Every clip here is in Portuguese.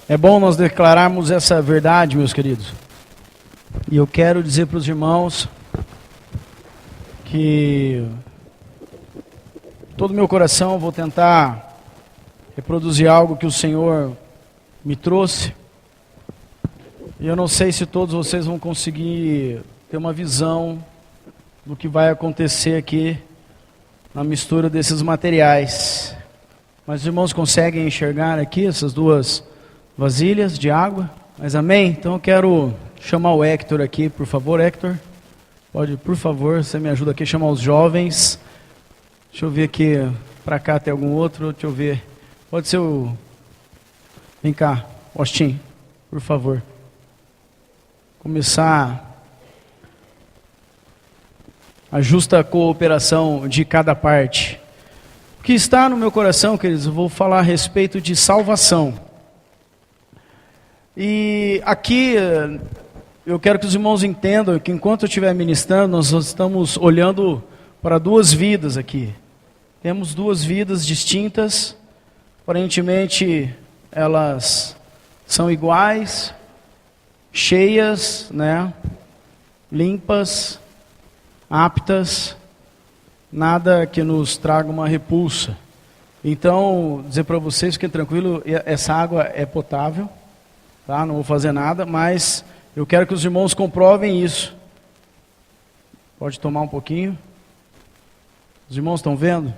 É bom nós declararmos essa verdade, meus queridos. E eu quero dizer para os irmãos que todo o meu coração eu vou tentar reproduzir algo que o Senhor me trouxe. E eu não sei se todos vocês vão conseguir ter uma visão do que vai acontecer aqui na mistura desses materiais. Mas os irmãos conseguem enxergar aqui essas duas vasilhas de água? Mas amém? Então eu quero chamar o Hector aqui, por favor. Hector, pode, por favor, você me ajuda aqui a chamar os jovens. Deixa eu ver aqui, para cá tem algum outro, deixa eu ver. Pode ser o... Vem cá, Austin, por favor. Começar a justa cooperação de cada parte. O que está no meu coração, queridos, eu vou falar a respeito de salvação. E aqui eu quero que os irmãos entendam que enquanto eu estiver ministrando, nós estamos olhando para duas vidas aqui. Temos duas vidas distintas, aparentemente elas são iguais, cheias, né? Limpas, aptas, nada que nos traga uma repulsa. Então, dizer para vocês, fiquem tranquilos, essa água é potável. Tá? Não vou fazer nada, mas eu quero que os irmãos comprovem isso. Pode tomar um pouquinho. Os irmãos estão vendo?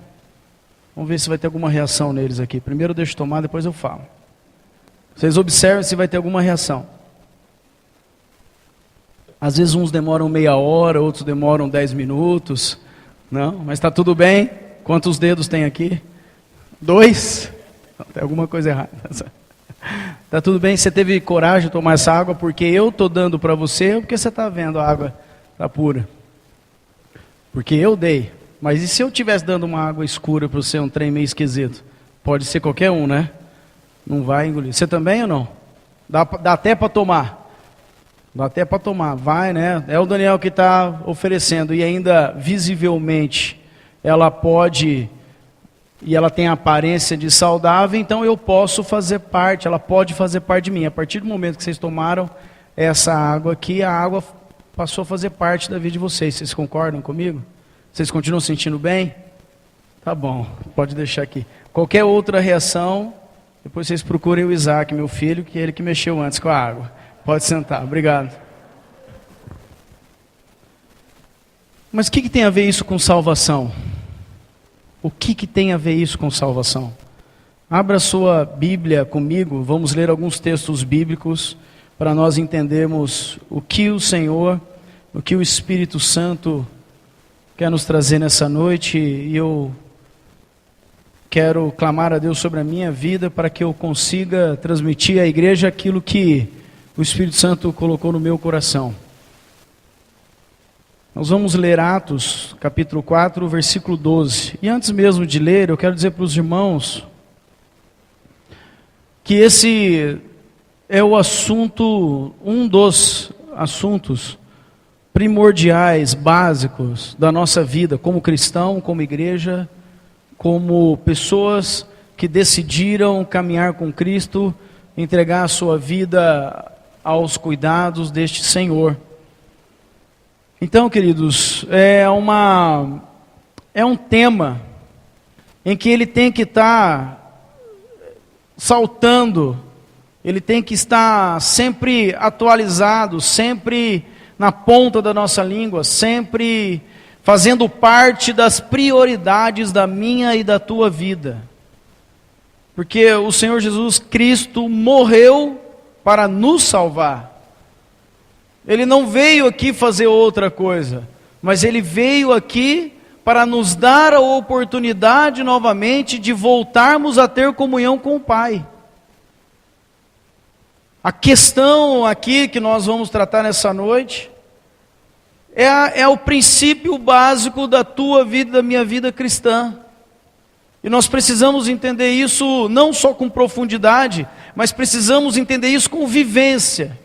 Vamos ver se vai ter alguma reação neles aqui. Primeiro eu deixo tomar, depois eu falo. Vocês observem se vai ter alguma reação. Às vezes uns demoram meia hora, outros demoram 10 minutos. Não, mas está tudo bem. Quantos dedos tem aqui? 2? Não, tem alguma coisa errada. Tá tudo bem, você teve coragem de tomar essa água porque eu estou dando para você ou porque você está vendo a água tá pura? Porque eu dei. Mas e se eu estivesse dando uma água escura para você, um trem meio esquisito? Pode ser qualquer um, né? Não vai engolir. Você também ou não? Dá até para tomar. Dá até para tomar. Vai, né? É o Daniel que está oferecendo. E ainda visivelmente ela pode... E ela tem a aparência de saudável, então eu posso fazer parte, ela pode fazer parte de mim. A partir do momento que vocês tomaram essa água aqui, a água passou a fazer parte da vida de vocês. Vocês concordam comigo? Vocês continuam sentindo bem? Tá bom, pode deixar aqui. Qualquer outra reação, depois vocês procurem o Isaac, meu filho, que é ele que mexeu antes com a água. Pode sentar, obrigado. Mas o que tem a ver isso com salvação? O que tem a ver isso com salvação? Abra sua Bíblia comigo, vamos ler alguns textos bíblicos para nós entendermos o que o Senhor, o que o Espírito Santo quer nos trazer nessa noite. E eu quero clamar a Deus sobre a minha vida para que eu consiga transmitir à igreja aquilo que o Espírito Santo colocou no meu coração. Nós vamos ler Atos, capítulo 4, versículo 12. E antes mesmo de ler, eu quero dizer para os irmãos que esse é o assunto, um dos assuntos primordiais, básicos da nossa vida, como cristão, como igreja, como pessoas que decidiram caminhar com Cristo, entregar a sua vida aos cuidados deste Senhor. Então, queridos, é um tema em que ele tem que estar saltando, ele tem que estar sempre atualizado, sempre na ponta da nossa língua, sempre fazendo parte das prioridades da minha e da tua vida. Porque o Senhor Jesus Cristo morreu para nos salvar. Ele não veio aqui fazer outra coisa, mas ele veio aqui para nos dar a oportunidade novamente de voltarmos a ter comunhão com o Pai. A questão aqui que nós vamos tratar nessa noite é o princípio básico da tua vida, da minha vida cristã. E nós precisamos entender isso não só com profundidade, mas precisamos entender isso com vivência.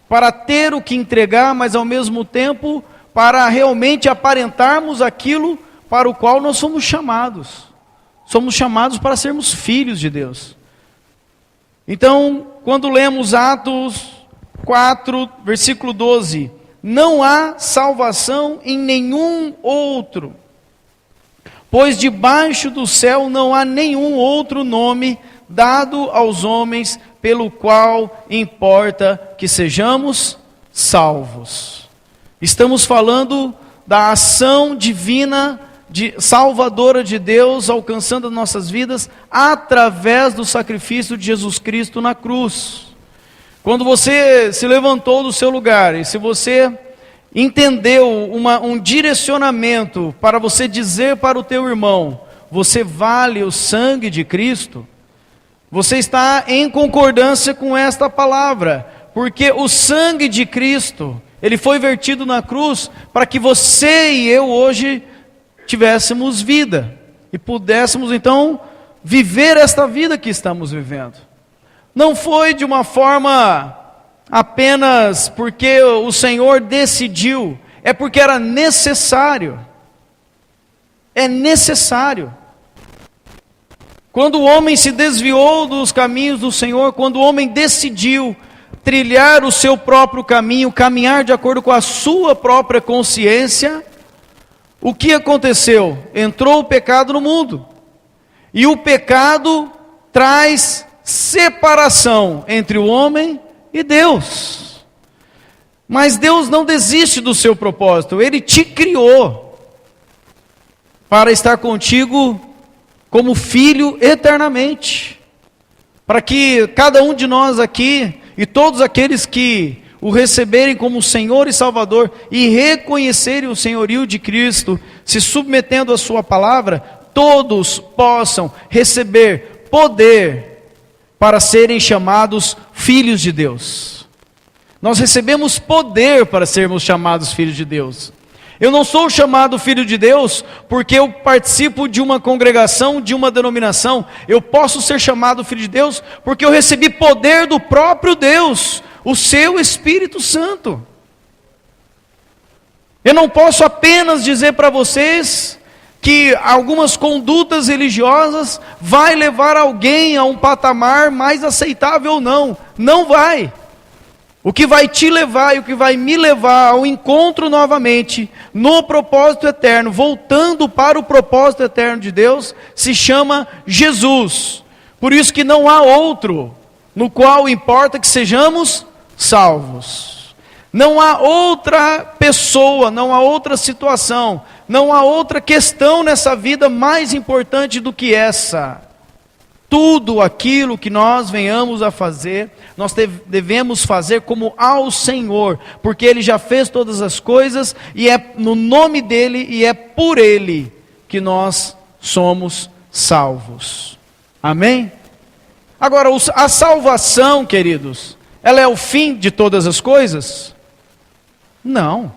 Para ter o que entregar, mas ao mesmo tempo para realmente aparentarmos aquilo para o qual nós somos chamados. Somos chamados para sermos filhos de Deus. Então, quando lemos Atos 4, versículo 12, não há salvação em nenhum outro, pois debaixo do céu não há nenhum outro nome dado aos homens pelo qual importa que sejamos salvos. Estamos falando da ação divina, salvadora de Deus, alcançando as nossas vidas através do sacrifício de Jesus Cristo na cruz. Quando você se levantou do seu lugar, e se você entendeu um direcionamento para você dizer para o teu irmão, você vale o sangue de Cristo, você está em concordância com esta palavra, porque o sangue de Cristo, ele foi vertido na cruz para que você e eu hoje tivéssemos vida e pudéssemos então viver esta vida que estamos vivendo. Não foi de uma forma apenas porque o Senhor decidiu, é porque era necessário. É necessário. Quando o homem se desviou dos caminhos do Senhor, quando o homem decidiu trilhar o seu próprio caminho, caminhar de acordo com a sua própria consciência, o que aconteceu? Entrou o pecado no mundo. E o pecado traz separação entre o homem e Deus. Mas Deus não desiste do seu propósito. Ele te criou para estar contigo como filho eternamente. Para que cada um de nós aqui e todos aqueles que o receberem como Senhor e Salvador e reconhecerem o senhorio de Cristo, se submetendo à sua palavra, todos possam receber poder para serem chamados filhos de Deus. Nós recebemos poder para sermos chamados filhos de Deus. Eu não sou chamado filho de Deus porque eu participo de uma congregação, de uma denominação. Eu posso ser chamado filho de Deus porque eu recebi poder do próprio Deus, o seu Espírito Santo. Eu não posso apenas dizer para vocês que algumas condutas religiosas vai levar alguém a um patamar mais aceitável ou não. Não vai. O que vai te levar e o que vai me levar ao encontro novamente no propósito eterno, voltando para o propósito eterno de Deus, se chama Jesus. Por isso que não há outro no qual importa que sejamos salvos. Não há outra pessoa, não há outra situação, não há outra questão nessa vida mais importante do que essa. Tudo aquilo que nós venhamos a fazer, nós devemos fazer como ao Senhor, porque Ele já fez todas as coisas, e é no nome dEle e é por Ele que nós somos salvos. Amém? Agora, a salvação, queridos, ela é o fim de todas as coisas? Não.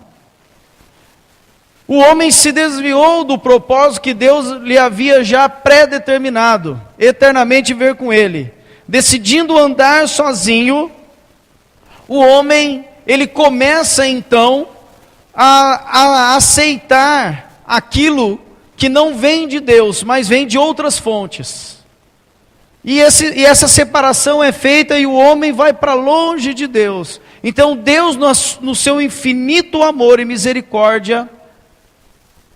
O homem se desviou do propósito que Deus lhe havia já pré-determinado, eternamente ver com Ele. Decidindo andar sozinho, o homem, ele começa então a aceitar aquilo que não vem de Deus, mas vem de outras fontes. E essa separação é feita e o homem vai para longe de Deus. Então Deus, no seu infinito amor e misericórdia,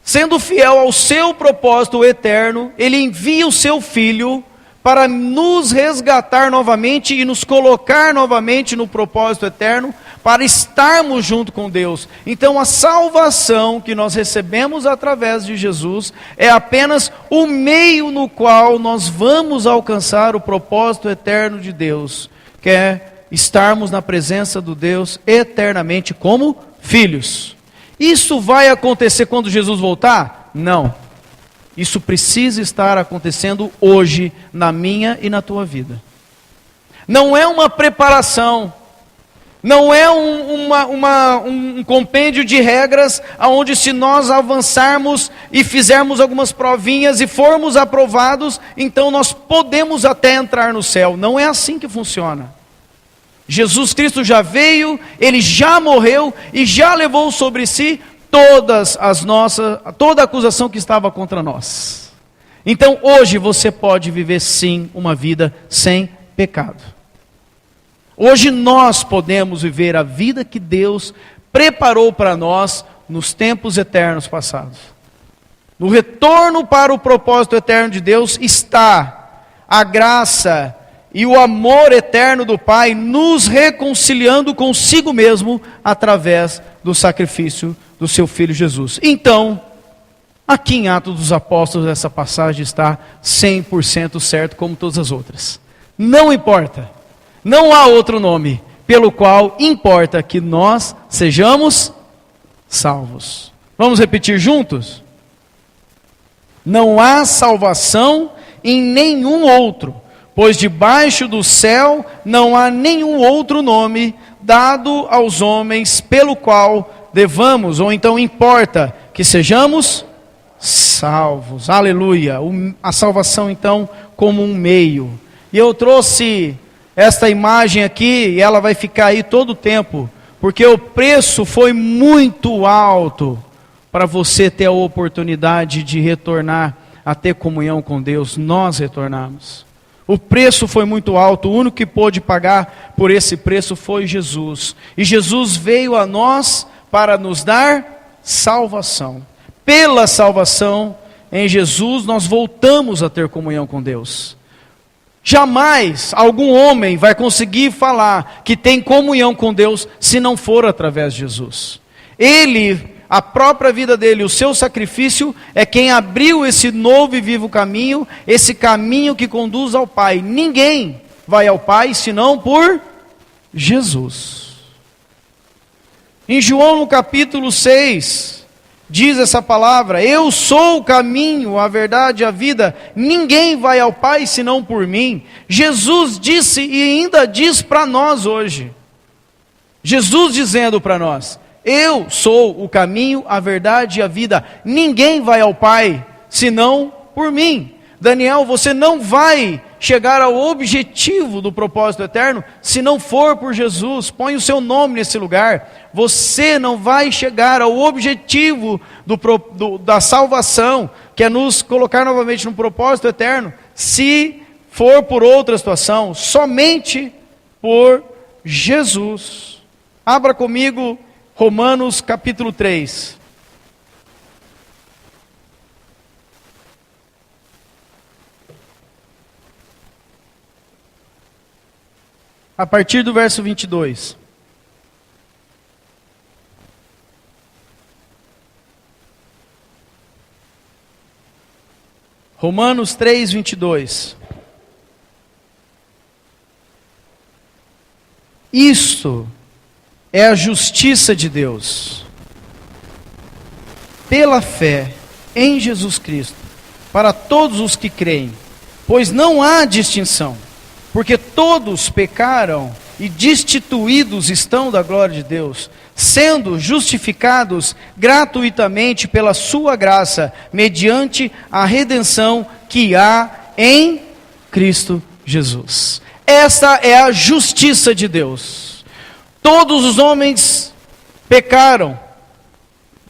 sendo fiel ao seu propósito eterno, Ele envia o seu Filho para nos resgatar novamente e nos colocar novamente no propósito eterno, para estarmos junto com Deus. Então a salvação que nós recebemos através de Jesus é apenas o meio no qual nós vamos alcançar o propósito eterno de Deus, que é estarmos na presença do Deus eternamente como filhos. Isso vai acontecer quando Jesus voltar? Não. Isso precisa estar acontecendo hoje, na minha e na tua vida. Não é uma preparação, não é um compêndio de regras, onde se nós avançarmos e fizermos algumas provinhas e formos aprovados, então nós podemos até entrar no céu. Não é assim que funciona. Jesus Cristo já veio, Ele já morreu e já levou sobre si toda a acusação que estava contra nós. Então hoje você pode viver sim uma vida sem pecado. Hoje nós podemos viver a vida que Deus preparou para nós nos tempos eternos passados. No retorno para o propósito eterno de Deus está a graça e o amor eterno do Pai nos reconciliando consigo mesmo através do sacrifício do seu Filho Jesus. Então, aqui em Atos dos Apóstolos, essa passagem está 100% certo, como todas as outras. Não importa, não há outro nome pelo qual importa que nós sejamos salvos. Vamos repetir juntos? Não há salvação em nenhum outro, pois debaixo do céu não há nenhum outro nome dado aos homens pelo qual devamos, ou então importa, que sejamos salvos. Aleluia! A salvação então como um meio. E eu trouxe esta imagem aqui, e ela vai ficar aí todo o tempo, porque o preço foi muito alto para você ter a oportunidade de retornar a ter comunhão com Deus. Nós retornamos. O preço foi muito alto, o único que pôde pagar por esse preço foi Jesus. E Jesus veio a nós para nos dar salvação. Pela salvação em Jesus, nós voltamos a ter comunhão com Deus. Jamais algum homem vai conseguir falar que tem comunhão com Deus se não for através de Jesus. Ele, a própria vida dele, o seu sacrifício é quem abriu esse novo e vivo caminho, esse caminho que conduz ao Pai. Ninguém vai ao Pai senão por Jesus. Em João no capítulo 6, diz essa palavra: eu sou o caminho, a verdade e a vida, ninguém vai ao Pai senão por mim. Jesus disse e ainda diz para nós hoje. Jesus dizendo para nós: eu sou o caminho, a verdade e a vida, ninguém vai ao Pai senão por mim. Daniel, você não vai chegar ao objetivo do propósito eterno se não for por Jesus. Põe o seu nome nesse lugar. Você não vai chegar ao objetivo da salvação, que é nos colocar novamente no propósito eterno, se for por outra situação, somente por Jesus. Abra comigo Romanos capítulo 3. A partir do verso 22. Romanos 3, 22. Isto é a justiça de Deus, pela fé em Jesus Cristo, para todos os que creem, pois não há distinção, porque todos pecaram e destituídos estão da glória de Deus, sendo justificados gratuitamente pela sua graça, mediante a redenção que há em Cristo Jesus. Essa é a justiça de Deus. Todos os homens pecaram,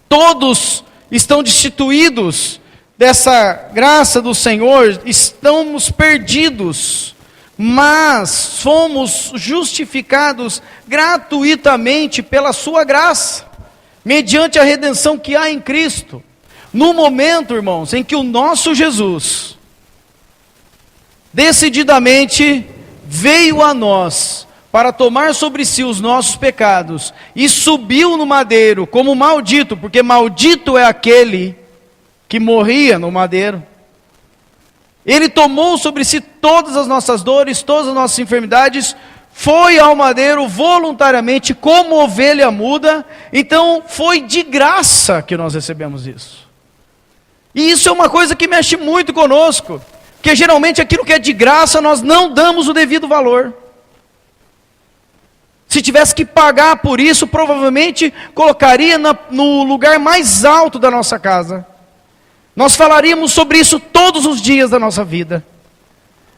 todos estão destituídos dessa graça do Senhor, estamos perdidos, mas fomos justificados gratuitamente pela sua graça, mediante a redenção que há em Cristo. No momento, irmãos, em que o nosso Jesus decididamente veio a nós para tomar sobre si os nossos pecados e subiu no madeiro como maldito, porque maldito é aquele que morria no madeiro. Ele tomou sobre si todas as nossas dores, todas as nossas enfermidades, foi ao madeiro voluntariamente como ovelha muda. Então foi de graça que nós recebemos isso. E isso é uma coisa que mexe muito conosco, porque geralmente aquilo que é de graça nós não damos o devido valor. Se tivesse que pagar por isso, provavelmente colocaria no lugar mais alto da nossa casa. Nós falaríamos sobre isso todos os dias da nossa vida.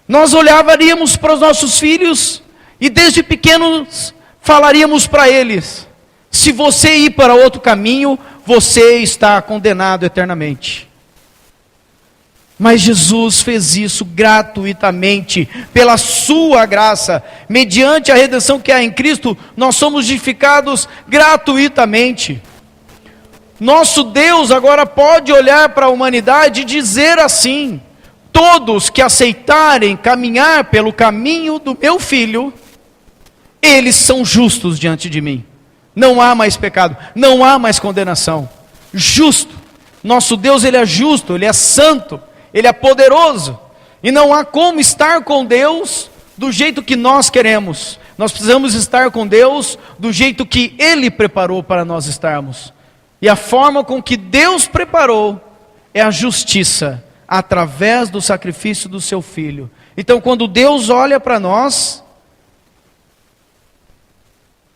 Nós olharíamos para os nossos filhos e desde pequenos falaríamos para eles: se você ir para outro caminho, você está condenado eternamente. Mas Jesus fez isso gratuitamente, pela sua graça, mediante a redenção que há em Cristo, nós somos justificados gratuitamente. Nosso Deus agora pode olhar para a humanidade e dizer assim: todos que aceitarem caminhar pelo caminho do meu Filho, eles são justos diante de mim. Não há mais pecado, não há mais condenação. Justo. Nosso Deus, Ele é justo, Ele é santo, Ele é poderoso. E não há como estar com Deus do jeito que nós queremos. Nós precisamos estar com Deus do jeito que Ele preparou para nós estarmos. E a forma com que Deus preparou é a justiça, através do sacrifício do seu Filho. Então, quando Deus olha para nós,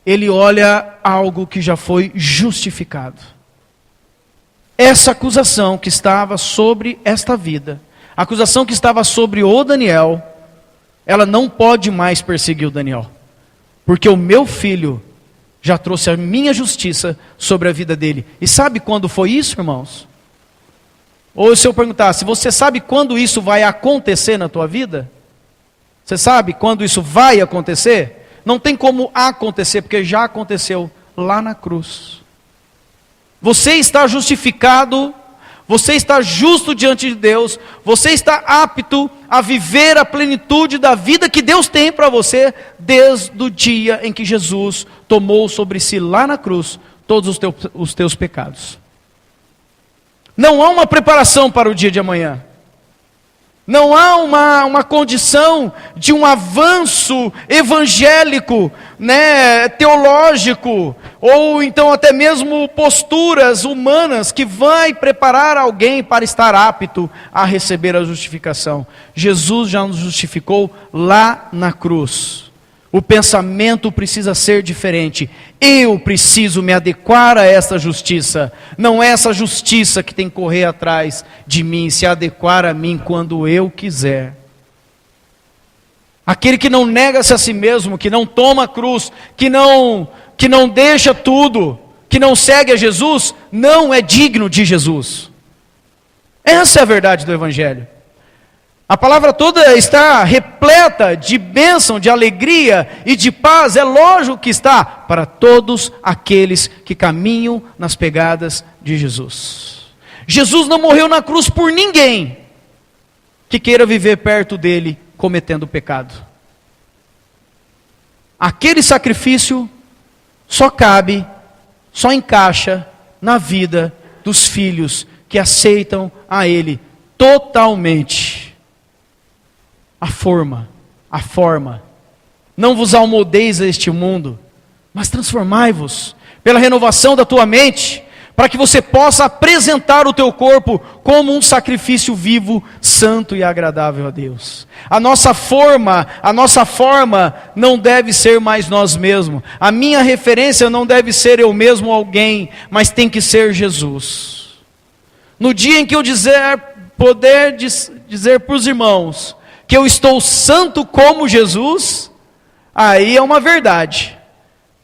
Ele olha algo que já foi justificado. Essa acusação que estava sobre esta vida, a acusação que estava sobre o Daniel, ela não pode mais perseguir o Daniel, porque o meu filho já trouxe a minha justiça sobre a vida dele. E sabe quando foi isso, irmãos? Ou se eu perguntasse, você sabe quando isso vai acontecer na tua vida? Você sabe quando isso vai acontecer? Não tem como acontecer, porque já aconteceu lá na cruz. Você está justificado, você está justo diante de Deus, você está apto a viver a plenitude da vida que Deus tem para você, desde o dia em que Jesus tomou sobre si lá na cruz todos os teus pecados. Não há uma preparação para o dia de amanhã. Não há uma condição de um avanço evangélico, teológico, ou então até mesmo posturas humanas que vai preparar alguém para estar apto a receber a justificação. Jesus já nos justificou lá na cruz. O pensamento precisa ser diferente. Eu preciso me adequar a essa justiça. Não é essa justiça que tem que correr atrás de mim, se adequar a mim quando eu quiser. Aquele que não nega-se a si mesmo, que não toma a cruz, que não deixa tudo, que não segue a Jesus, não é digno de Jesus. Essa é a verdade do Evangelho. A palavra toda está repleta de bênção, de alegria e de paz. É lógico que está para todos aqueles que caminham nas pegadas de Jesus. Jesus não morreu na cruz por ninguém que queira viver perto dele cometendo pecado. Aquele sacrifício só cabe, só encaixa na vida dos filhos que aceitam a ele totalmente. A forma. Não vos almodeis a este mundo, mas transformai-vos pela renovação da tua mente, para que você possa apresentar o teu corpo como um sacrifício vivo, santo e agradável a Deus. A nossa forma não deve ser mais nós mesmos. A minha referência não deve ser eu mesmo alguém, mas tem que ser Jesus. No dia em que eu poder dizer para os irmãos que eu estou santo como Jesus, aí é uma verdade.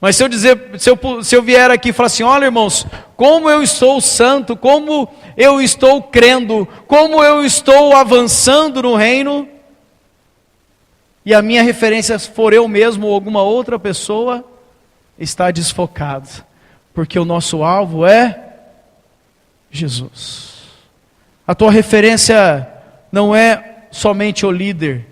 Mas se eu vier aqui e falar assim, olha irmãos, como eu estou santo, como eu estou crendo, como eu estou avançando no reino, e a minha referência for eu mesmo ou alguma outra pessoa, está desfocado, porque o nosso alvo é Jesus. A tua referência não é somente o líder,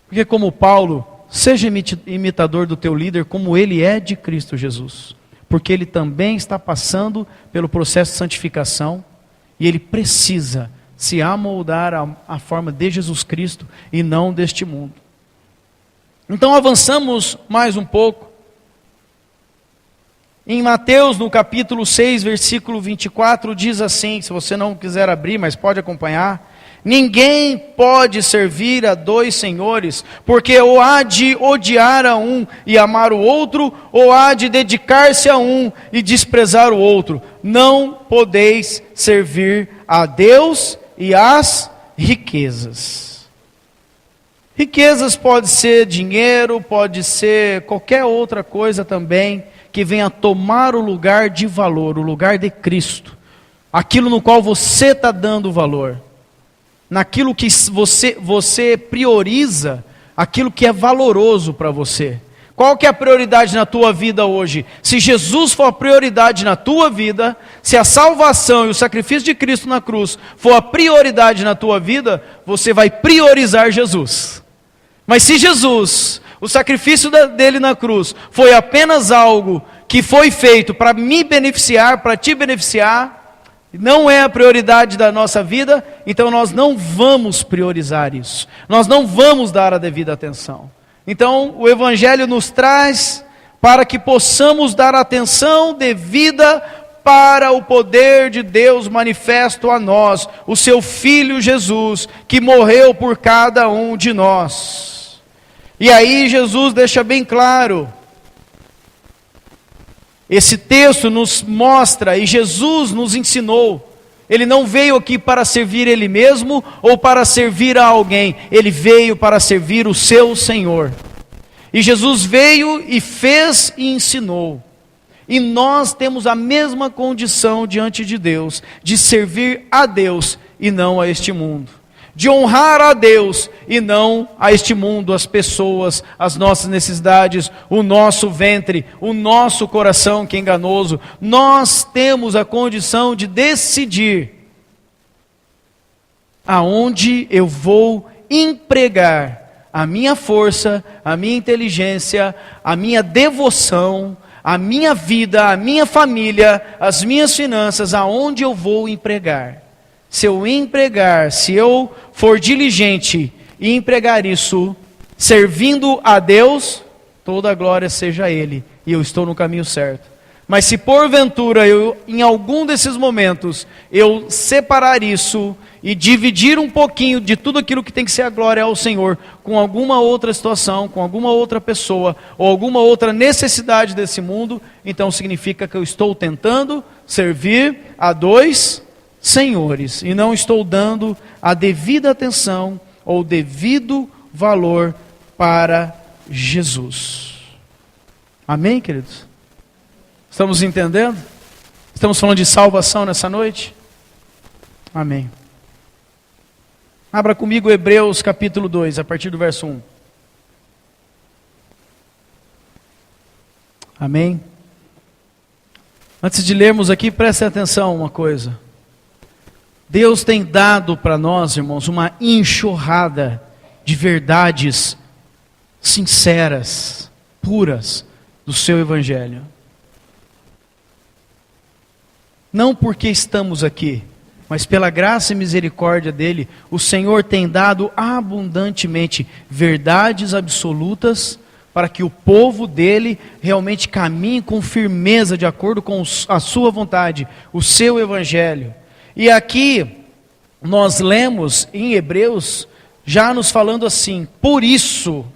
porque como Paulo, seja imitador do teu líder como ele é de Cristo Jesus, porque ele também está passando pelo processo de santificação, e ele precisa se amoldar à forma de Jesus Cristo e não deste mundo. Então avançamos mais um pouco, em Mateus no capítulo 6, versículo 24, diz assim, se você não quiser abrir, mas pode acompanhar: ninguém pode servir a dois senhores, porque ou há de odiar a um e amar o outro, ou há de dedicar-se a um e desprezar o outro. Não podeis servir a Deus e às riquezas. Riquezas pode ser dinheiro, pode ser qualquer outra coisa também, que venha tomar o lugar de valor, o lugar de Cristo, aquilo no qual você está dando valor. naquilo que você prioriza, aquilo que é valoroso para você. Qual que é a prioridade na tua vida hoje? Se Jesus for a prioridade na tua vida, se a salvação e o sacrifício de Cristo na cruz for a prioridade na tua vida, você vai priorizar Jesus. Mas se Jesus, o sacrifício dele na cruz, foi apenas algo que foi feito para me beneficiar, para te beneficiar, não é a prioridade da nossa vida, então nós não vamos priorizar isso. Nós não vamos dar a devida atenção. Então, o Evangelho nos traz para que possamos dar atenção devida para o poder de Deus manifesto a nós, o seu Filho Jesus, que morreu por cada um de nós. E aí Jesus deixa bem claro, esse texto nos mostra, e Jesus nos ensinou, Ele não veio aqui para servir Ele mesmo ou para servir a alguém. Ele veio para servir o seu Senhor. E Jesus veio e fez e ensinou. E nós temos a mesma condição diante de Deus, de servir a Deus e não a este mundo. De honrar a Deus e não a este mundo, as pessoas, as nossas necessidades, o nosso ventre, o nosso coração que é enganoso. Nós temos a condição de decidir aonde eu vou empregar a minha força, a minha inteligência, a minha devoção, a minha vida, a minha família, as minhas finanças, aonde eu vou empregar. Se eu empregar, se eu for diligente e empregar isso, servindo a Deus, toda a glória seja a Ele, e eu estou no caminho certo. Mas se porventura eu, em algum desses momentos, eu separar isso e dividir um pouquinho de tudo aquilo que tem que ser a glória ao Senhor, com alguma outra situação, com alguma outra pessoa, ou alguma outra necessidade desse mundo, então significa que eu estou tentando servir a dois senhores, e não estou dando a devida atenção ou devido valor para Jesus. Amém, queridos? Estamos entendendo? Estamos falando de salvação nessa noite? Amém. Abra comigo Hebreus capítulo 2, a partir do verso 1. Amém? Antes de lermos aqui, prestem atenção a uma coisa. Deus tem dado para nós, irmãos, uma enxurrada de verdades sinceras, puras, do seu Evangelho. Não porque estamos aqui, mas pela graça e misericórdia dEle, o Senhor tem dado abundantemente verdades absolutas para que o povo dEle realmente caminhe com firmeza, de acordo com a sua vontade, o seu Evangelho. E aqui, nós lemos em Hebreus, já nos falando assim: por isso,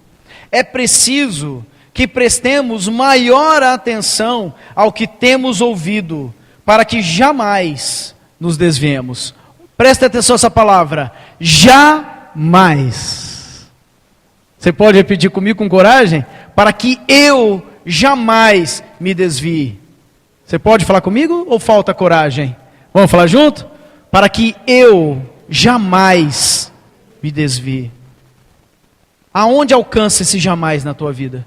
é preciso que prestemos maior atenção ao que temos ouvido, para que jamais nos desviemos. Preste atenção a essa palavra, jamais. Você pode repetir comigo com coragem? Para que eu jamais me desvie. Você pode falar comigo ou falta coragem? Vamos falar junto? Para que eu jamais me desvie. Aonde alcança esse jamais na tua vida?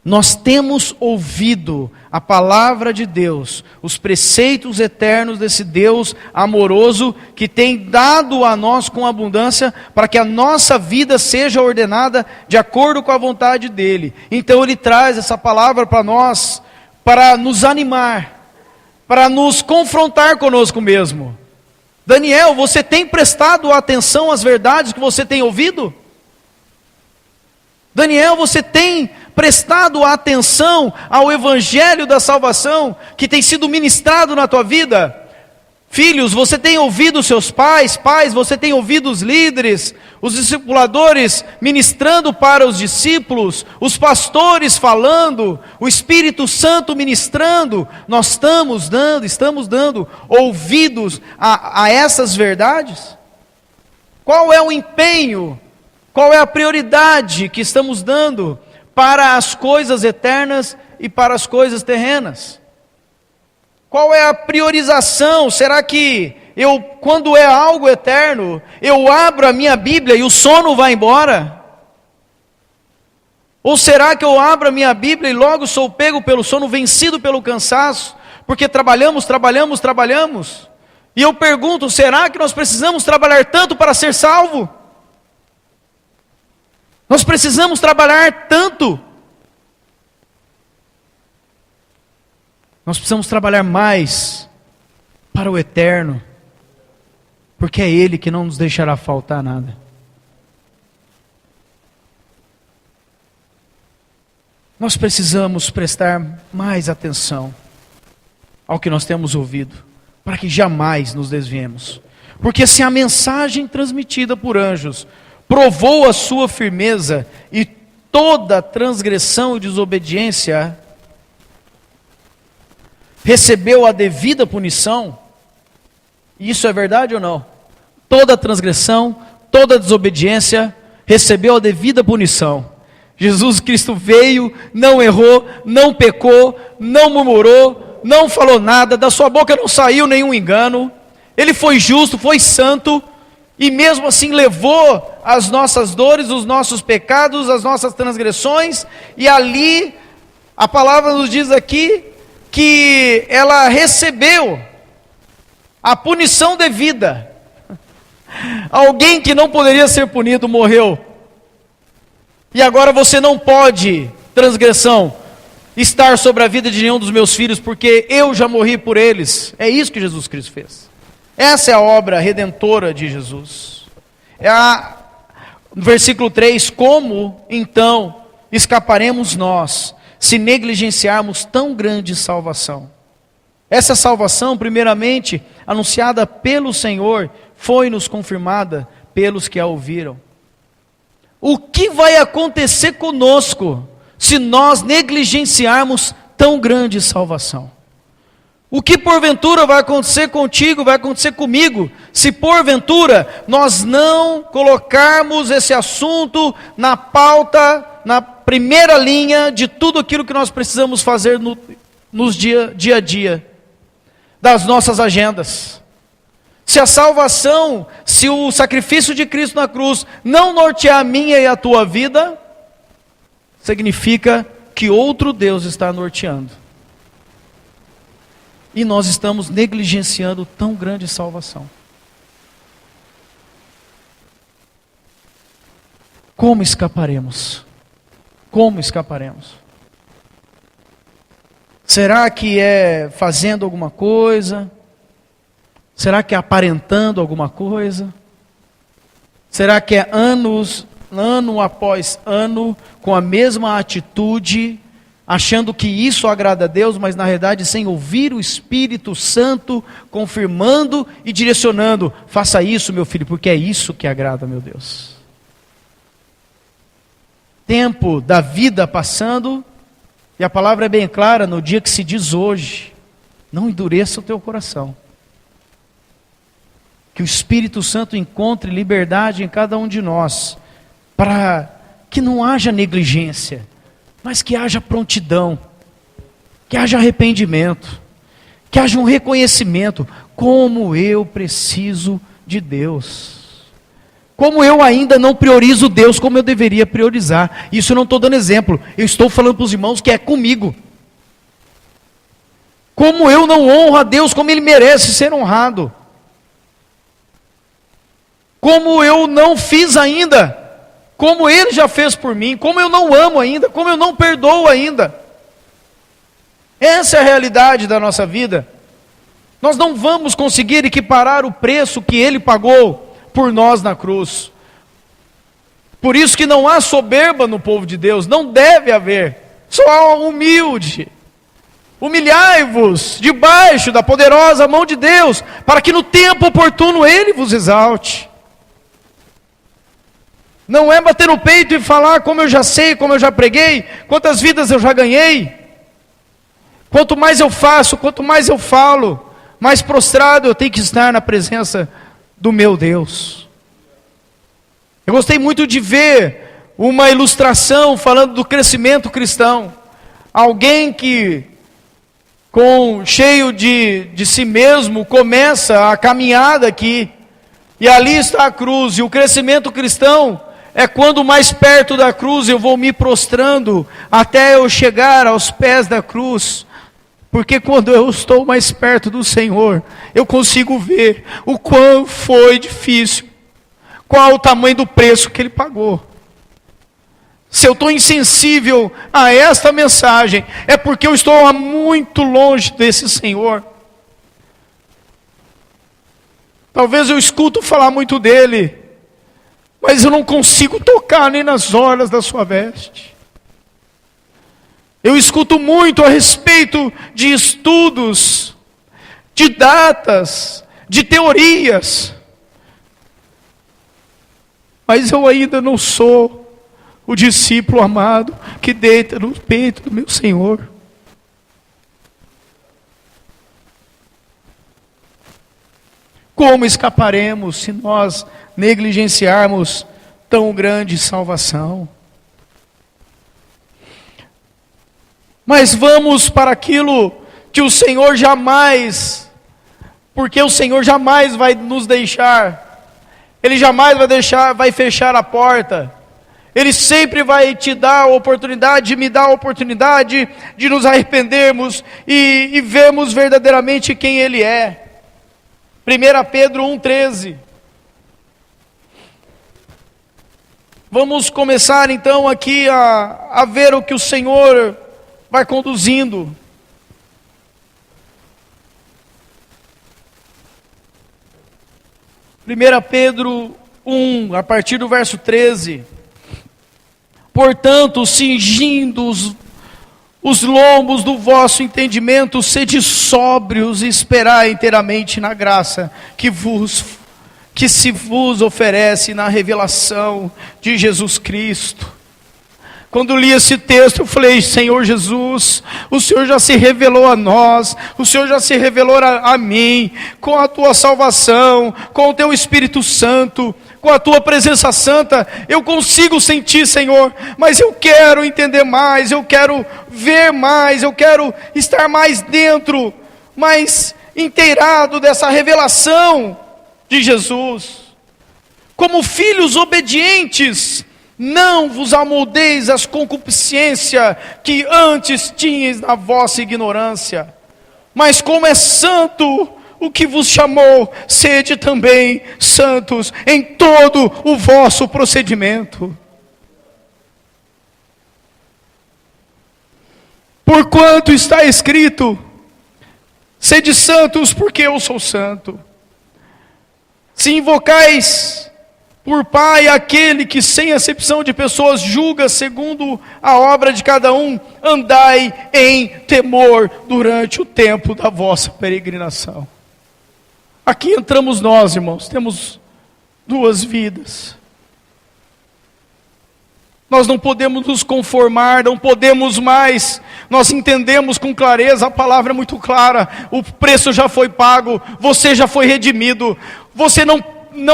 Nós temos ouvido a palavra de Deus, os preceitos eternos desse Deus amoroso, que tem dado a nós com abundância, para que a nossa vida seja ordenada de acordo com a vontade dEle. Então Ele traz essa palavra para nós, para nos animar, para nos confrontar conosco mesmo. Daniel, você tem prestado atenção às verdades que você tem ouvido? Daniel, você tem prestado atenção ao Evangelho da salvação que tem sido ministrado na tua vida? Filhos, você tem ouvido seus pais? Pais, você tem ouvido os líderes, os discipuladores ministrando para os discípulos, os pastores falando, o Espírito Santo ministrando? Nós estamos dando ouvidos a essas verdades? Qual é o empenho, qual é a prioridade que estamos dando para as coisas eternas e para as coisas terrenas? Qual é a priorização? Será que quando é algo eterno, eu abro a minha Bíblia e o sono vai embora? Ou será que eu abro a minha Bíblia e logo sou pego pelo sono, vencido pelo cansaço, porque trabalhamos? E eu pergunto, será que nós precisamos trabalhar tanto para ser salvo? Nós precisamos trabalhar tanto? Nós precisamos trabalhar mais para o eterno, porque é Ele que não nos deixará faltar nada. Nós precisamos prestar mais atenção ao que nós temos ouvido, para que jamais nos desviemos. Porque se a mensagem transmitida por anjos provou a sua firmeza e toda transgressão e desobediência recebeu a devida punição, isso é verdade ou não? Toda transgressão, toda desobediência recebeu a devida punição. Jesus Cristo veio, não errou, não pecou, não murmurou, não falou nada, da sua boca não saiu nenhum engano. Ele foi justo, foi santo, e mesmo assim levou as nossas dores, os nossos pecados, as nossas transgressões, e ali, a palavra nos diz aqui, que ela recebeu a punição devida. Alguém que não poderia ser punido morreu. E agora você não pode, transgressão, estar sobre a vida de nenhum dos meus filhos, porque eu já morri por eles. É isso que Jesus Cristo fez. Essa é a obra redentora de Jesus. No versículo 3, como então escaparemos nós, se negligenciarmos tão grande salvação? Essa salvação, primeiramente, anunciada pelo Senhor, foi-nos confirmada pelos que a ouviram. O que vai acontecer conosco se nós negligenciarmos tão grande salvação? O que porventura vai acontecer contigo, vai acontecer comigo, se porventura nós não colocarmos esse assunto na pauta, na primeira linha de tudo aquilo que nós precisamos fazer nos dia a dia, das nossas agendas? Se a salvação, se o sacrifício de Cristo na cruz não nortear a minha e a tua vida, significa que outro Deus está norteando. E nós estamos negligenciando tão grande salvação. Como escaparemos? Como escaparemos? Será que é fazendo alguma coisa? Será que é aparentando alguma coisa? Será que é ano após ano, com a mesma atitude, achando que isso agrada a Deus, mas na verdade sem ouvir o Espírito Santo, confirmando e direcionando: faça isso, meu filho, porque é isso que agrada a meu Deus. Tempo da vida passando, e a palavra é bem clara no dia que se diz hoje: não endureça o teu coração. Que o Espírito Santo encontre liberdade em cada um de nós, para que não haja negligência, mas que haja prontidão, que haja arrependimento, que haja um reconhecimento: como eu preciso de Deus, como eu ainda não priorizo Deus como eu deveria priorizar. Isso eu não estou dando exemplo, eu estou falando para os irmãos que é comigo. Como eu não honro a Deus como Ele merece ser honrado. Como eu não fiz ainda, como Ele já fez por mim, como eu não amo ainda, como eu não perdoo ainda. Essa é a realidade da nossa vida. Nós não vamos conseguir equiparar o preço que Ele pagou por nós na cruz. Por isso que não há soberba no povo de Deus, não deve haver, só há humilde. Humilhai-vos debaixo da poderosa mão de Deus, para que no tempo oportuno Ele vos exalte. Não é bater no peito e falar como eu já sei, como eu já preguei, quantas vidas eu já ganhei. Quanto mais eu faço, quanto mais eu falo, mais prostrado eu tenho que estar na presença do meu Deus. Eu gostei muito de ver uma ilustração falando do crescimento cristão. Alguém que cheio de si mesmo, começa a caminhada aqui. E ali está a cruz. E o crescimento cristão é quando mais perto da cruz eu vou me prostrando até eu chegar aos pés da cruz. Porque quando eu estou mais perto do Senhor, eu consigo ver o quão foi difícil, qual o tamanho do preço que Ele pagou. Se eu estou insensível a esta mensagem, é porque eu estou muito longe desse Senhor. Talvez eu escuto falar muito dele, mas eu não consigo tocar nem nas orlas da sua veste. Eu escuto muito a respeito de estudos, de datas, de teorias, mas eu ainda não sou o discípulo amado que deita no peito do meu Senhor. Como escaparemos se nós negligenciarmos tão grande salvação? Mas vamos para aquilo que o Senhor jamais, porque o Senhor jamais vai nos deixar, Ele jamais vai fechar a porta. Ele sempre vai te dar a oportunidade, me dar a oportunidade de nos arrependermos e vermos verdadeiramente quem Ele é. 1 Pedro 1,13. Vamos começar então aqui a ver o que o Senhor vai conduzindo. Pedro 1, a partir do verso 13. Portanto, cingindo os lombos do vosso entendimento, sede sóbrios e esperai inteiramente na graça que se vos oferece na revelação de Jesus Cristo. Quando li esse texto, eu falei: Senhor Jesus, o Senhor já se revelou a nós, o Senhor já se revelou a mim, com a tua salvação, com o teu Espírito Santo, com a tua presença santa. Eu consigo sentir, Senhor, mas eu quero entender mais, eu quero ver mais, eu quero estar mais dentro, mais inteirado dessa revelação de Jesus. Como filhos obedientes, não vos amoldeis às concupiscências que antes tinhais na vossa ignorância, mas como é santo o que vos chamou, sede também santos em todo o vosso procedimento. Porquanto está escrito: sede santos, porque eu sou santo. Se invocais por Pai aquele que sem acepção de pessoas julga segundo a obra de cada um, andai em temor durante o tempo da vossa peregrinação. Aqui entramos nós, irmãos, temos duas vidas. Nós não podemos nos conformar, não podemos mais. Nós entendemos com clareza, a palavra é muito clara. O preço já foi pago, você já foi redimido. Você não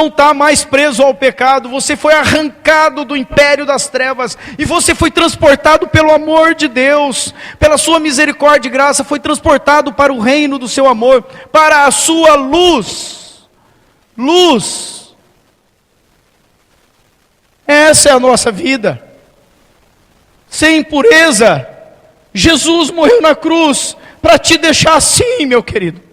está mais preso ao pecado, você foi arrancado do império das trevas, e você foi transportado pelo amor de Deus, pela sua misericórdia e graça, foi transportado para o reino do seu amor, para a sua luz. Luz. Essa é a nossa vida. Sem impureza, Jesus morreu na cruz para te deixar assim, meu querido.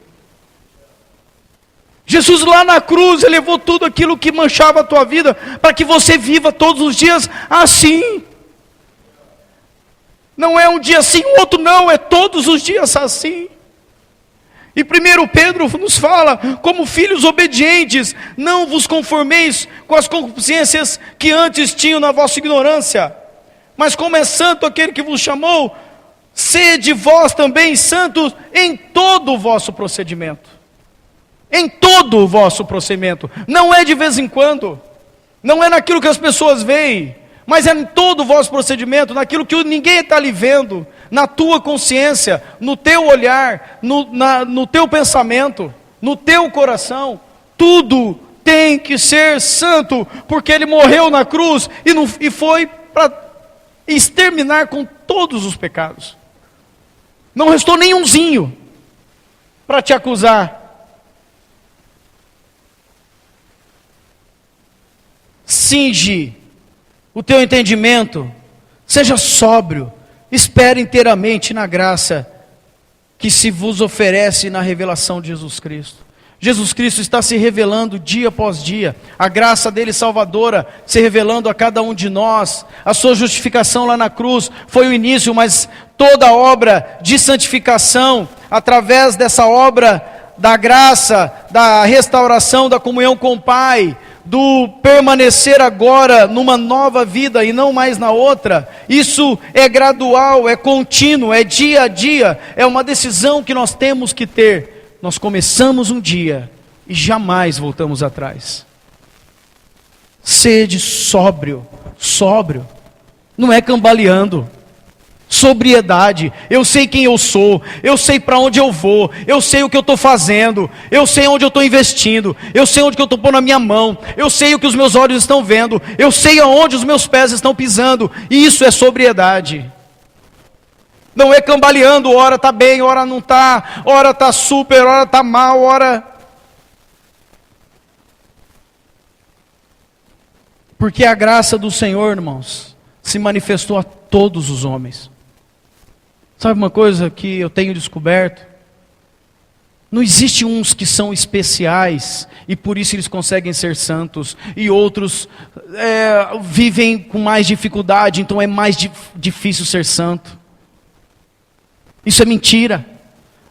Jesus lá na cruz, Ele levou tudo aquilo que manchava a tua vida, para que você viva todos os dias assim. Não é um dia assim, outro não, é todos os dias assim. E 1 Pedro nos fala: como filhos obedientes, não vos conformeis com as concupiscências que antes tinham na vossa ignorância, mas como é santo aquele que vos chamou, sede vós também santos em todo o vosso procedimento. Em todo o vosso procedimento, não é de vez em quando, não é naquilo que as pessoas veem, mas é em todo o vosso procedimento, naquilo que ninguém está ali vendo, na tua consciência, no teu olhar, no teu pensamento, no teu coração. Tudo tem que ser santo, porque Ele morreu na cruz e foi para exterminar com todos os pecados. Não restou nenhumzinho. para te acusar. Cinge o teu entendimento, seja sóbrio, espere inteiramente na graça que se vos oferece na revelação de Jesus Cristo. Jesus Cristo está se revelando dia após dia, a graça dele salvadora se revelando a cada um de nós. A sua justificação lá na cruz foi o início, mas toda a obra de santificação, através dessa obra da graça, da restauração, da comunhão com o Pai, do permanecer agora numa nova vida e não mais na outra, isso é gradual, é contínuo, é dia a dia, é uma decisão que nós temos que ter. Nós começamos um dia e jamais voltamos atrás. Sede sóbrio, não é cambaleando. Sobriedade, eu sei quem eu sou, eu sei para onde eu vou, eu sei o que eu estou fazendo, eu sei onde eu estou investindo, eu sei onde que eu estou pondo a minha mão, eu sei o que os meus olhos estão vendo, eu sei aonde os meus pés estão pisando, e isso é sobriedade. Não é cambaleando, ora está bem, ora não está, ora está super, ora está mal, ora... Porque a graça do Senhor, irmãos, se manifestou a todos os homens. Sabe uma coisa que eu tenho descoberto? Não existe uns que são especiais e por isso eles conseguem ser santos, e outros vivem com mais dificuldade, então é mais difícil ser santo. Isso é mentira.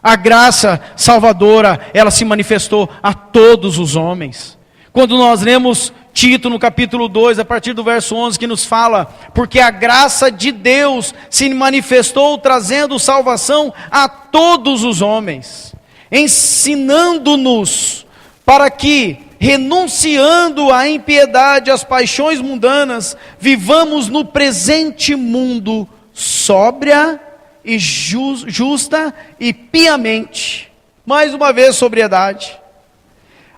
A graça salvadora, ela se manifestou a todos os homens. Quando nós lemos Tito no capítulo 2, a partir do verso 11, que nos fala: porque a graça de Deus se manifestou trazendo salvação a todos os homens, ensinando-nos para que, renunciando à impiedade, às paixões mundanas, vivamos no presente mundo sóbria e justa e piamente. Mais uma vez, sobriedade.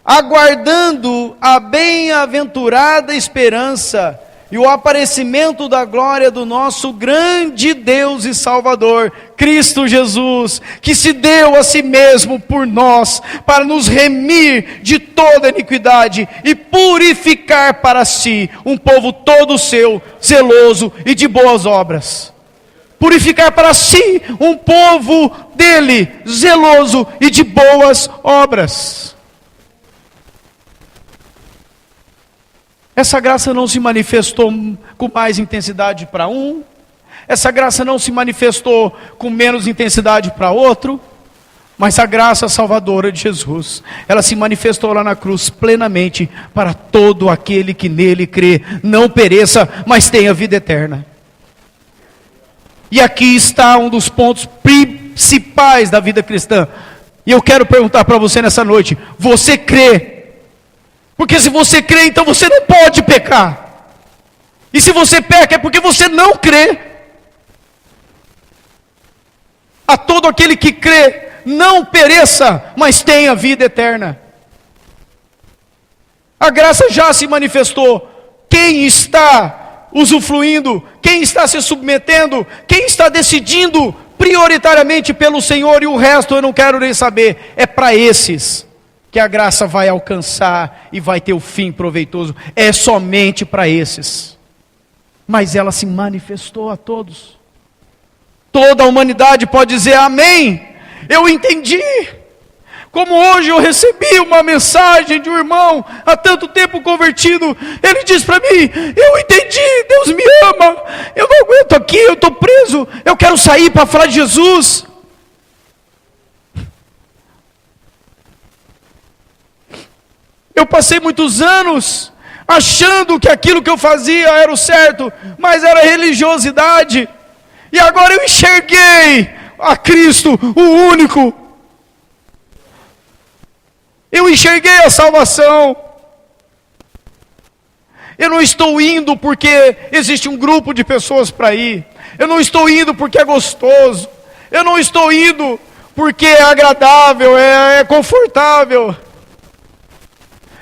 Aguardando a bem-aventurada esperança e o aparecimento da glória do nosso grande Deus e Salvador, Cristo Jesus, que se deu a si mesmo por nós, para nos remir de toda iniquidade e purificar para si um povo todo seu, zeloso e de boas obras. Purificar para si um povo dele, zeloso e de boas obras. Essa graça não se manifestou com mais intensidade para um, essa graça não se manifestou com menos intensidade para outro, mas a graça salvadora de Jesus, ela se manifestou lá na cruz plenamente para todo aquele que nele crê, não pereça, mas tenha vida eterna. E aqui está um dos pontos principais da vida cristã, e eu quero perguntar para você nessa noite: você crê? Porque se você crê, então você não pode pecar. E se você peca, é porque você não crê. A todo aquele que crê, não pereça, mas tenha vida eterna. A graça já se manifestou. Quem está usufruindo, quem está se submetendo, quem está decidindo prioritariamente pelo Senhor, e o resto eu não quero nem saber, é para esses que a graça vai alcançar e vai ter o fim proveitoso. É somente para esses. Mas ela se manifestou a todos. Toda a humanidade pode dizer amém. Eu entendi. Como hoje eu recebi uma mensagem de um irmão, há tanto tempo convertido. Ele diz para mim: eu entendi, Deus me ama. Eu não aguento aqui, eu estou preso. Eu quero sair para falar de Jesus. Eu passei muitos anos achando que aquilo que eu fazia era o certo, mas era religiosidade. E agora eu enxerguei a Cristo, o único. Eu enxerguei a salvação. Eu não estou indo porque existe um grupo de pessoas para ir. Eu não estou indo porque é gostoso. Eu não estou indo porque é agradável, é confortável.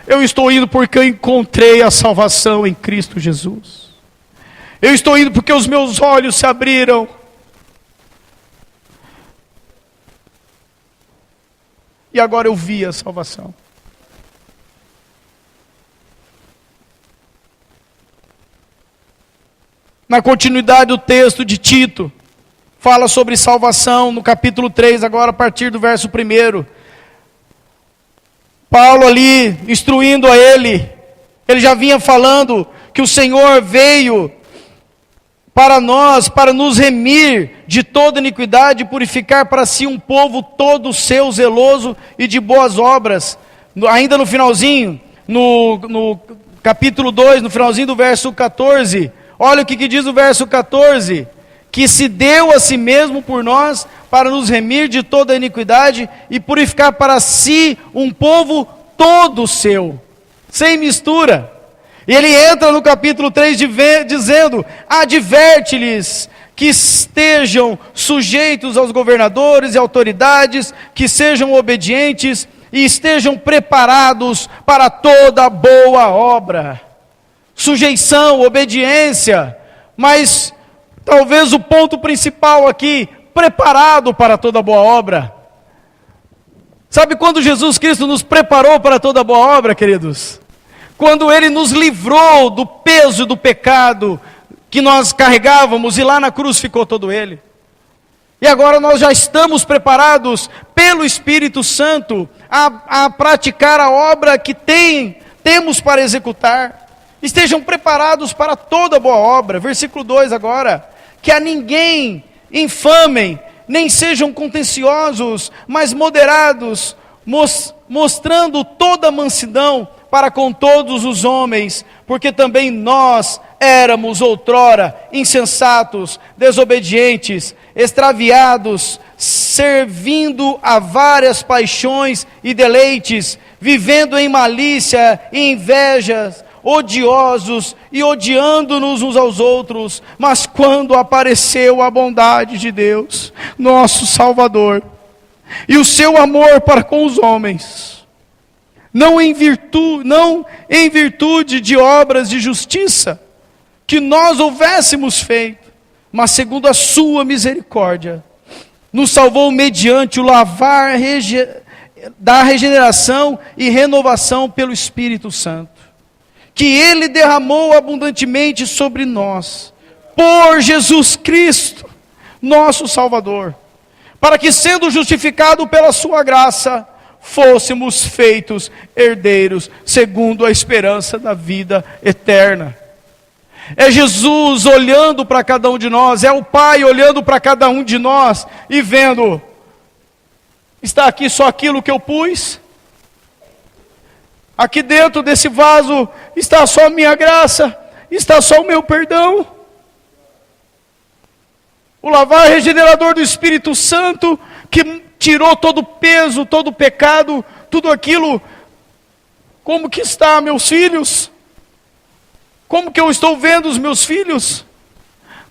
Eu estou indo porque eu encontrei a salvação em Cristo Jesus. Eu estou indo porque os meus olhos se abriram. e agora eu vi a salvação. Na continuidade do texto de Tito, fala sobre salvação no capítulo 3, agora a partir do verso 1. Paulo ali, instruindo a ele já vinha falando que o Senhor veio para nós, para nos remir de toda iniquidade e purificar para si um povo todo seu, zeloso e de boas obras. Ainda no finalzinho, no capítulo 2, no finalzinho do verso 14, olha o que diz o verso 14, que se deu a si mesmo por nós, para nos remir de toda a iniquidade e purificar para si um povo todo seu, sem mistura. E ele entra no capítulo 3 dizendo, adverte-lhes que estejam sujeitos aos governadores e autoridades, que sejam obedientes e estejam preparados para toda boa obra. Sujeição, obediência, mas talvez o ponto principal aqui, preparado para toda boa obra. Sabe quando Jesus Cristo nos preparou para toda boa obra, queridos? Quando Ele nos livrou do peso do pecado que nós carregávamos, e lá na cruz ficou todo Ele. E agora nós já estamos preparados pelo Espírito Santo a praticar a obra que temos para executar. Estejam preparados para toda boa obra. Versículo 2 agora. Que a ninguém infamem, nem sejam contenciosos, mas moderados, mostrando toda mansidão para com todos os homens, porque também nós éramos outrora insensatos, desobedientes, extraviados, servindo a várias paixões e deleites, vivendo em malícia e invejas, odiosos e odiando-nos uns aos outros. Mas quando apareceu a bondade de Deus, nosso Salvador, e o seu amor para com os homens, não em virtude de obras de justiça que nós houvéssemos feito, mas segundo a sua misericórdia, nos salvou mediante o lavar da regeneração e renovação pelo Espírito Santo, que Ele derramou abundantemente sobre nós, por Jesus Cristo, nosso Salvador, para que, sendo justificado pela sua graça, fôssemos feitos herdeiros, segundo a esperança da vida eterna. É Jesus olhando para cada um de nós, é o Pai olhando para cada um de nós e vendo, está aqui só aquilo que eu pus? Aqui dentro desse vaso está só a minha graça, está só o meu perdão. O lavar regenerador do Espírito Santo, que tirou todo o peso, todo o pecado, tudo aquilo. Como que está, meus filhos? Como que eu estou vendo os meus filhos?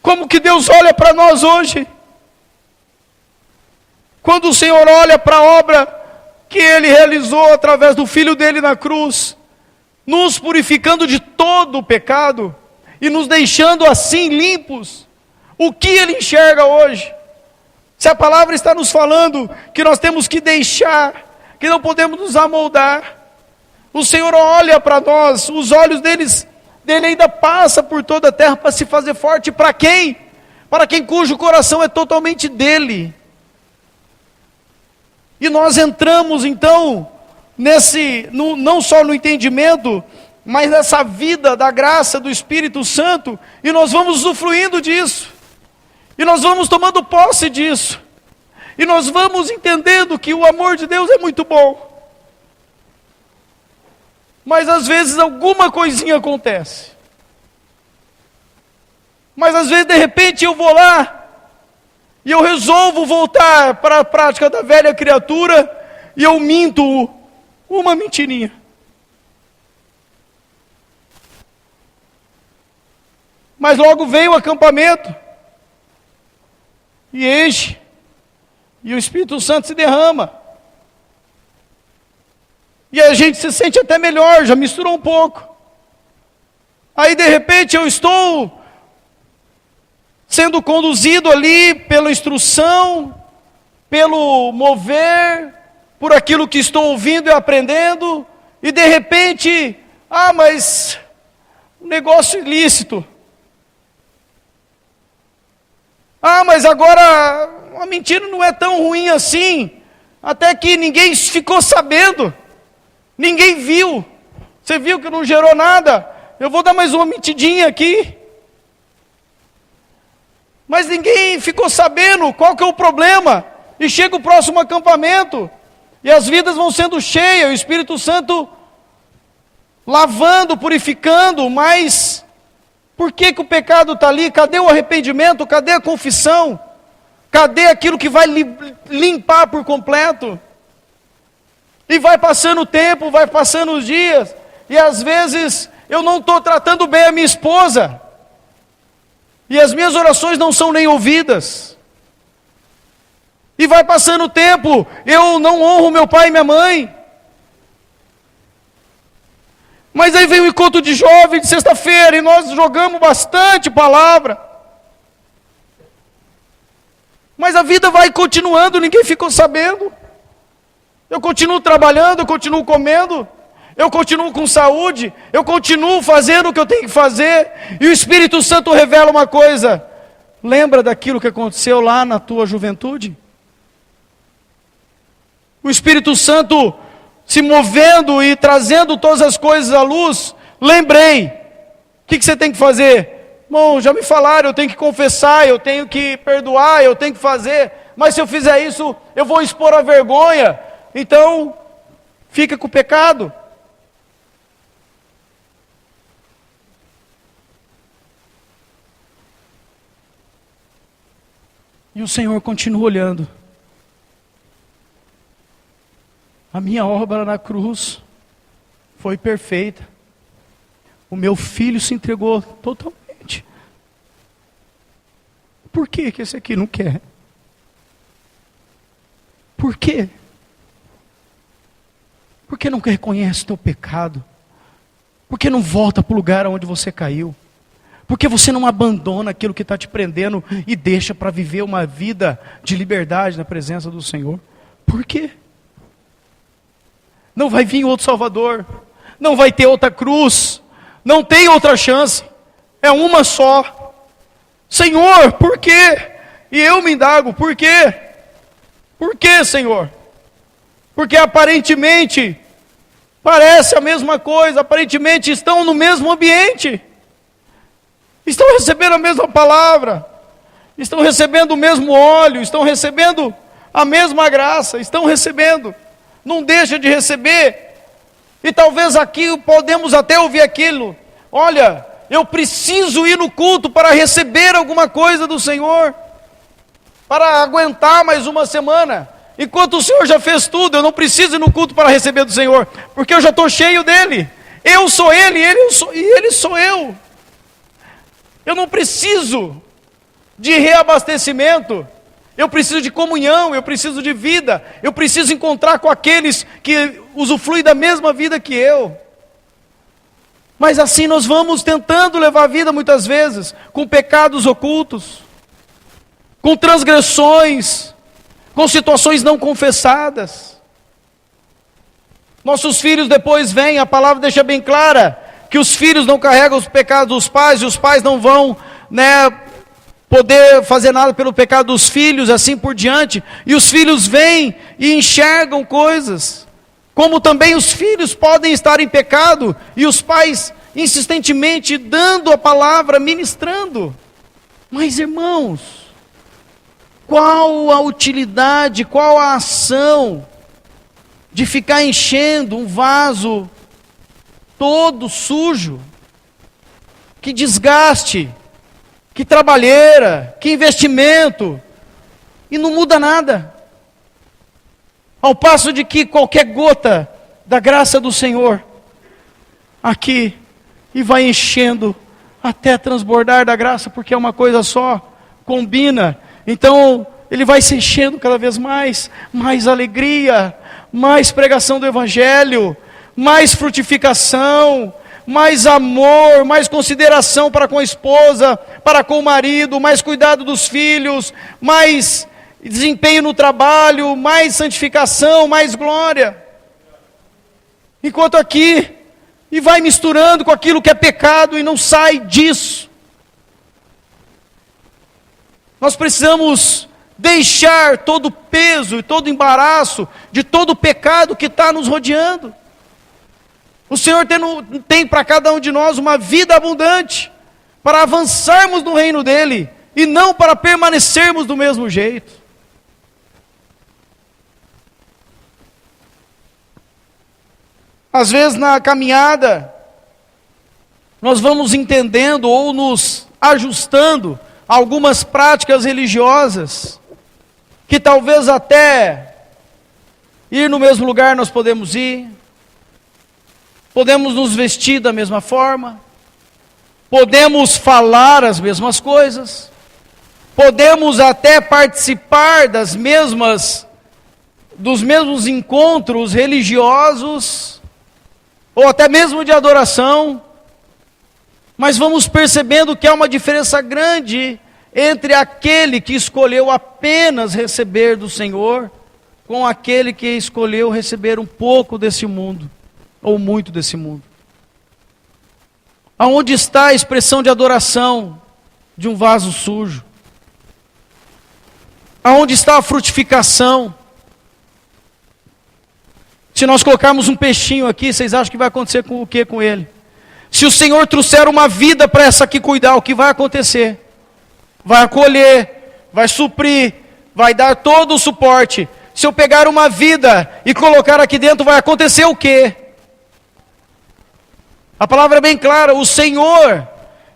Como que Deus olha para nós hoje? Quando o Senhor olha para a obra que Ele realizou através do Filho dEle na cruz, nos purificando de todo o pecado, e nos deixando assim limpos, o que Ele enxerga hoje? Se a palavra está nos falando que nós temos que deixar, que não podemos nos amoldar, o Senhor olha para nós, os olhos dele ainda passa por toda a terra para se fazer forte. Para quem? Para quem cujo coração é totalmente dele. E nós entramos então não só no entendimento, mas nessa vida da graça do Espírito Santo, e nós vamos usufruindo disso. E nós vamos tomando posse disso. E nós vamos entendendo que o amor de Deus é muito bom. Mas às vezes alguma coisinha acontece. Mas às vezes de repente eu vou lá e eu resolvo voltar para a prática da velha criatura e eu minto uma mentirinha. Mas logo vem o acampamento e enche, e o Espírito Santo se derrama, e a gente se sente até melhor, já misturou um pouco. Aí de repente eu estou sendo conduzido ali pela instrução, pelo mover, por aquilo que estou ouvindo e aprendendo, e de repente, mas um negócio ilícito. Mas agora a mentira não é tão ruim assim, até que ninguém ficou sabendo, ninguém viu. Você viu que não gerou nada? Eu vou dar mais uma mentidinha aqui. Mas ninguém ficou sabendo qual que é o problema. E chega o próximo acampamento, e as vidas vão sendo cheias, o Espírito Santo lavando, purificando, mas por que o pecado está ali? Cadê o arrependimento? Cadê a confissão? Cadê aquilo que vai limpar por completo? E vai passando o tempo, vai passando os dias, e às vezes eu não estou tratando bem a minha esposa, e as minhas orações não são nem ouvidas. E vai passando o tempo, eu não honro meu pai e minha mãe. Mas aí vem o encontro de jovens de sexta-feira, e nós jogamos bastante palavra. Mas a vida vai continuando, ninguém ficou sabendo. Eu continuo trabalhando, eu continuo comendo, eu continuo com saúde, eu continuo fazendo o que eu tenho que fazer, e o Espírito Santo revela uma coisa: lembra daquilo que aconteceu lá na tua juventude? O Espírito Santo se movendo e trazendo todas as coisas à luz. Lembrei, o que você tem que fazer? Bom, já me falaram, eu tenho que confessar, eu tenho que perdoar, eu tenho que fazer, mas se eu fizer isso, eu vou expor a vergonha, então, fica com o pecado. E o Senhor continua olhando. A minha obra na cruz foi perfeita. O meu filho se entregou totalmente. Por que esse aqui não quer? Por quê? Porque não reconhece o teu pecado? Porque não volta para o lugar onde você caiu? Porque você não abandona aquilo que está te prendendo e deixa para viver uma vida de liberdade na presença do Senhor? Por quê? Não vai vir outro Salvador, não vai ter outra cruz, não tem outra chance, é uma só. Senhor, por quê? E eu me indago, por quê? Por quê, Senhor? Porque aparentemente parece a mesma coisa, aparentemente estão no mesmo ambiente, estão recebendo a mesma palavra, estão recebendo o mesmo óleo, estão recebendo a mesma graça, estão recebendo. Não deixa de receber. E talvez aqui podemos até ouvir aquilo: olha, eu preciso ir no culto para receber alguma coisa do Senhor, para aguentar mais uma semana, enquanto o Senhor já fez tudo. Eu não preciso ir no culto para receber do Senhor, porque eu já estou cheio dele. Eu sou ele, ele sou eu. Eu não preciso de reabastecimento. Eu preciso de comunhão, eu preciso de vida, eu preciso encontrar com aqueles que usufruem da mesma vida que eu. Mas assim nós vamos tentando levar a vida muitas vezes, com pecados ocultos, com transgressões, com situações não confessadas. Nossos filhos depois vêm, a palavra deixa bem clara, que os filhos não carregam os pecados dos pais, e os pais não vão, poder fazer nada pelo pecado dos filhos, assim por diante. E os filhos vêm e enxergam coisas, como também os filhos podem estar em pecado, e os pais insistentemente dando a palavra, ministrando. Mas irmãos, qual a utilidade, qual a ação de ficar enchendo um vaso todo sujo? Que desgaste, que trabalheira, que investimento, e não muda nada. Ao passo de que qualquer gota da graça do Senhor, aqui, e vai enchendo até transbordar da graça, porque é uma coisa só, combina. Então, ele vai se enchendo cada vez mais alegria, mais pregação do Evangelho, mais frutificação, mais amor, mais consideração para com a esposa, para com o marido, mais cuidado dos filhos, mais desempenho no trabalho, mais santificação, mais glória. Enquanto aqui, e vai misturando com aquilo que é pecado e não sai disso. Nós precisamos deixar todo o peso e todo o embaraço de todo o pecado que está nos rodeando. O Senhor tem para cada um de nós uma vida abundante, para avançarmos no reino dEle, e não para permanecermos do mesmo jeito. Às vezes na caminhada, nós vamos entendendo ou nos ajustando a algumas práticas religiosas, que talvez até ir no mesmo lugar nós podemos ir, podemos nos vestir da mesma forma, podemos falar as mesmas coisas, podemos até participar dos mesmos encontros religiosos, ou até mesmo de adoração, mas vamos percebendo que há uma diferença grande entre aquele que escolheu apenas receber do Senhor, com aquele que escolheu receber um pouco desse mundo, ou muito desse mundo. Aonde está a expressão de adoração de um vaso sujo? Aonde está a frutificação? Se nós colocarmos um peixinho aqui, vocês acham que vai acontecer com o que com ele? Se o Senhor trouxer uma vida para essa aqui cuidar, o que vai acontecer? Vai acolher, vai suprir, vai dar todo o suporte. Se eu pegar uma vida e colocar aqui dentro, vai acontecer o quê? A palavra é bem clara, o Senhor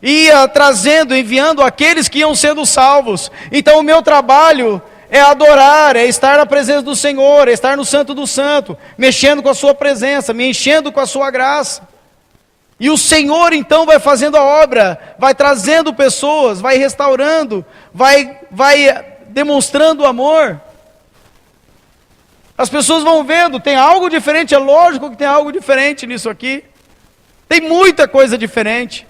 ia trazendo, enviando aqueles que iam sendo salvos. Então o meu trabalho é adorar, é estar na presença do Senhor, é estar no Santo do Santo, mexendo com a sua presença, me enchendo com a sua graça. E o Senhor então vai fazendo a obra, vai trazendo pessoas, vai restaurando, vai demonstrando amor. As pessoas vão vendo, tem algo diferente, é lógico que tem algo diferente nisso aqui. Tem muita coisa diferente.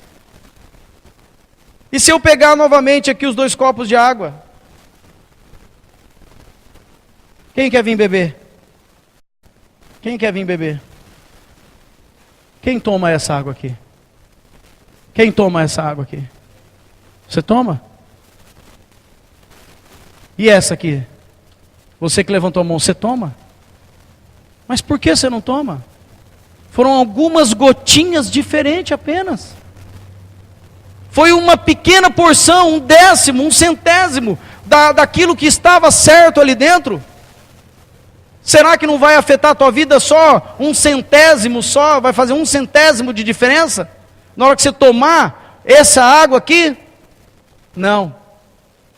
E se eu pegar novamente aqui os 2 copos de água? Quem quer vir beber? Quem quer vir beber? Quem toma essa água aqui? Quem toma essa água aqui? Você toma? E essa aqui? Você que levantou a mão, você toma? Mas por que você não toma? Foram algumas gotinhas diferentes apenas. Foi uma pequena porção, 1/10, 1/100 daquilo que estava certo ali dentro. Será que não vai afetar a tua vida só 1/100 só? Vai fazer 1/100 de diferença? Na hora que você tomar essa água aqui? Não.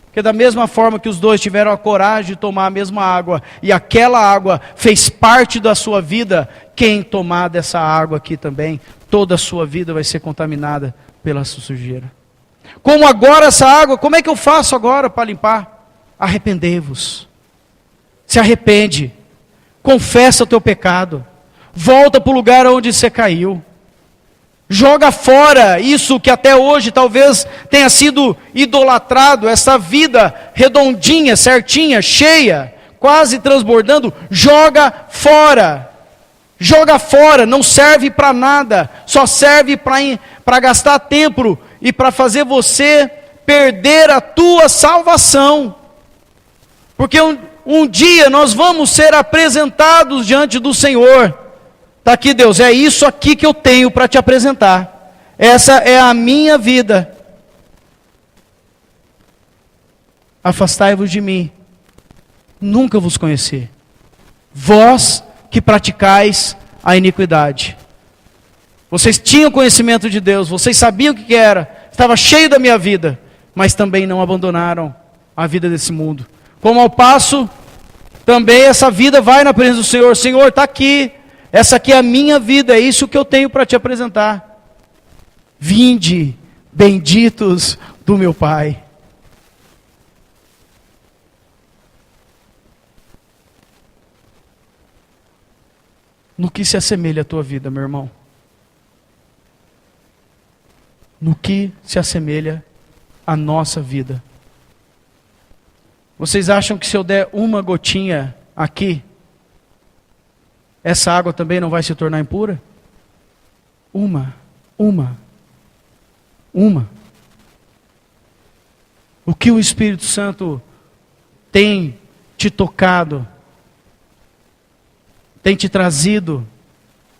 Porque da mesma forma que os dois tiveram a coragem de tomar a mesma água, e aquela água fez parte da sua vida, quem tomar dessa água aqui também, toda a sua vida vai ser contaminada pela sujeira. Como agora essa água, como é que eu faço agora para limpar? Arrependei-vos. Se arrepende. Confessa o teu pecado. Volta para o lugar onde você caiu. Joga fora isso que até hoje talvez tenha sido idolatrado, essa vida redondinha, certinha, cheia, quase transbordando. Joga fora. Joga fora, não serve para nada. Só serve para gastar tempo e para fazer você perder a tua salvação. Porque um dia nós vamos ser apresentados diante do Senhor. Está aqui, Deus, é isso aqui que eu tenho para te apresentar. Essa é a minha vida. Afastai-vos de mim, nunca vos conheci. Vós que praticais a iniquidade. Vocês tinham conhecimento de Deus, vocês sabiam o que era, estava cheio da minha vida, mas também não abandonaram a vida desse mundo. Como ao passo, também essa vida vai na presença do Senhor. Senhor, está aqui. Essa aqui é a minha vida, é isso que eu tenho para te apresentar. Vinde, benditos do meu Pai. No que se assemelha a tua vida, meu irmão? No que se assemelha a nossa vida? Vocês acham que se eu der uma gotinha aqui, essa água também não vai se tornar impura? Uma. O que o Espírito Santo tem te tocado, tem te trazido,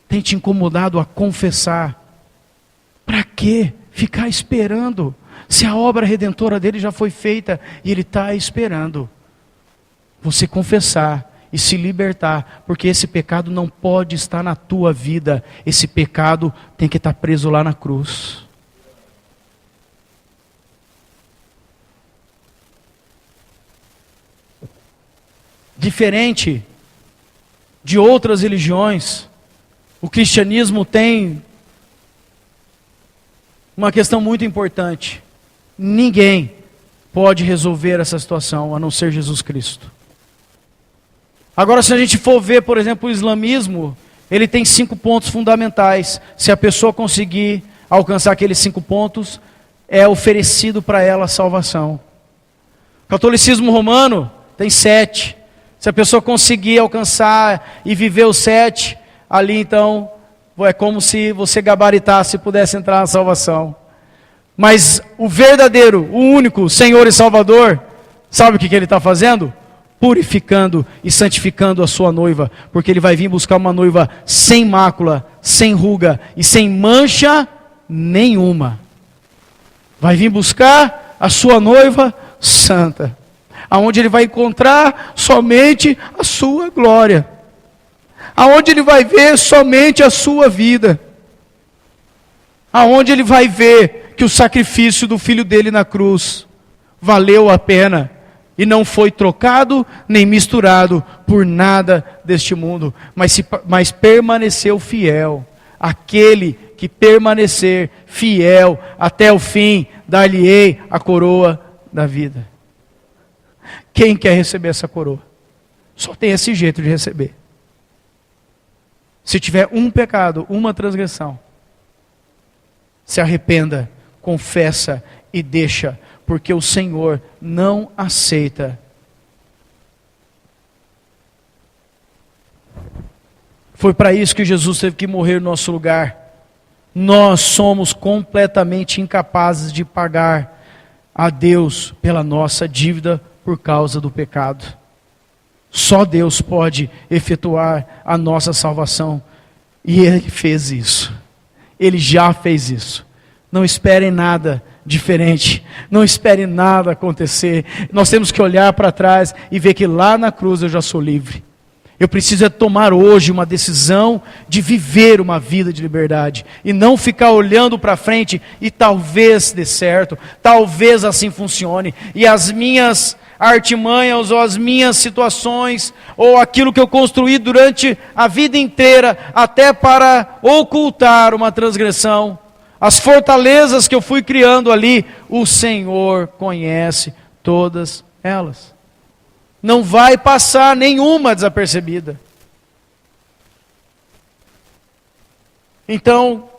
tem te incomodado a confessar? Para que ficar esperando? Se a obra redentora dele já foi feita e ele está esperando você confessar e se libertar, porque esse pecado não pode estar na tua vida, esse pecado tem que estar preso lá na cruz. Diferente de outras religiões, o cristianismo tem uma questão muito importante. Ninguém pode resolver essa situação a não ser Jesus Cristo. Agora, se a gente for ver, por exemplo, o islamismo, ele tem 5 pontos fundamentais. Se a pessoa conseguir alcançar aqueles 5 pontos, é oferecido para ela a salvação. O catolicismo romano tem 7. Se a pessoa conseguir alcançar e viver os 7, ali então é como se você gabaritasse e pudesse entrar na salvação. Mas o verdadeiro, o único Senhor e Salvador, sabe o que ele está fazendo? Purificando e santificando a sua noiva, porque ele vai vir buscar uma noiva sem mácula, sem ruga e sem mancha nenhuma. Vai vir buscar a sua noiva santa, aonde ele vai encontrar somente a sua glória, aonde ele vai ver somente a sua vida, aonde ele vai ver que o sacrifício do filho dele na cruz valeu a pena e não foi trocado nem misturado por nada deste mundo, mas permaneceu fiel. Aquele que permanecer fiel até o fim, dar-lhe-ei a coroa da vida. Quem quer receber essa coroa? Só tem esse jeito de receber. Se tiver um pecado, uma transgressão, se arrependa, confessa e deixa, porque o Senhor não aceita. Foi para isso que Jesus teve que morrer no nosso lugar. Nós somos completamente incapazes de pagar a Deus pela nossa dívida por causa do pecado. Só Deus pode efetuar a nossa salvação. E Ele fez isso. Ele já fez isso. Não esperem nada diferente. Não esperem nada acontecer. Nós temos que olhar para trás e ver que lá na cruz eu já sou livre. Eu preciso tomar hoje uma decisão de viver uma vida de liberdade. E não ficar olhando para frente e talvez dê certo. Talvez assim funcione. E as minhas artimanhas ou as minhas situações ou aquilo que eu construí durante a vida inteira até para ocultar uma transgressão, as fortalezas que eu fui criando ali, o Senhor conhece todas elas. Não vai passar nenhuma desapercebida. Então,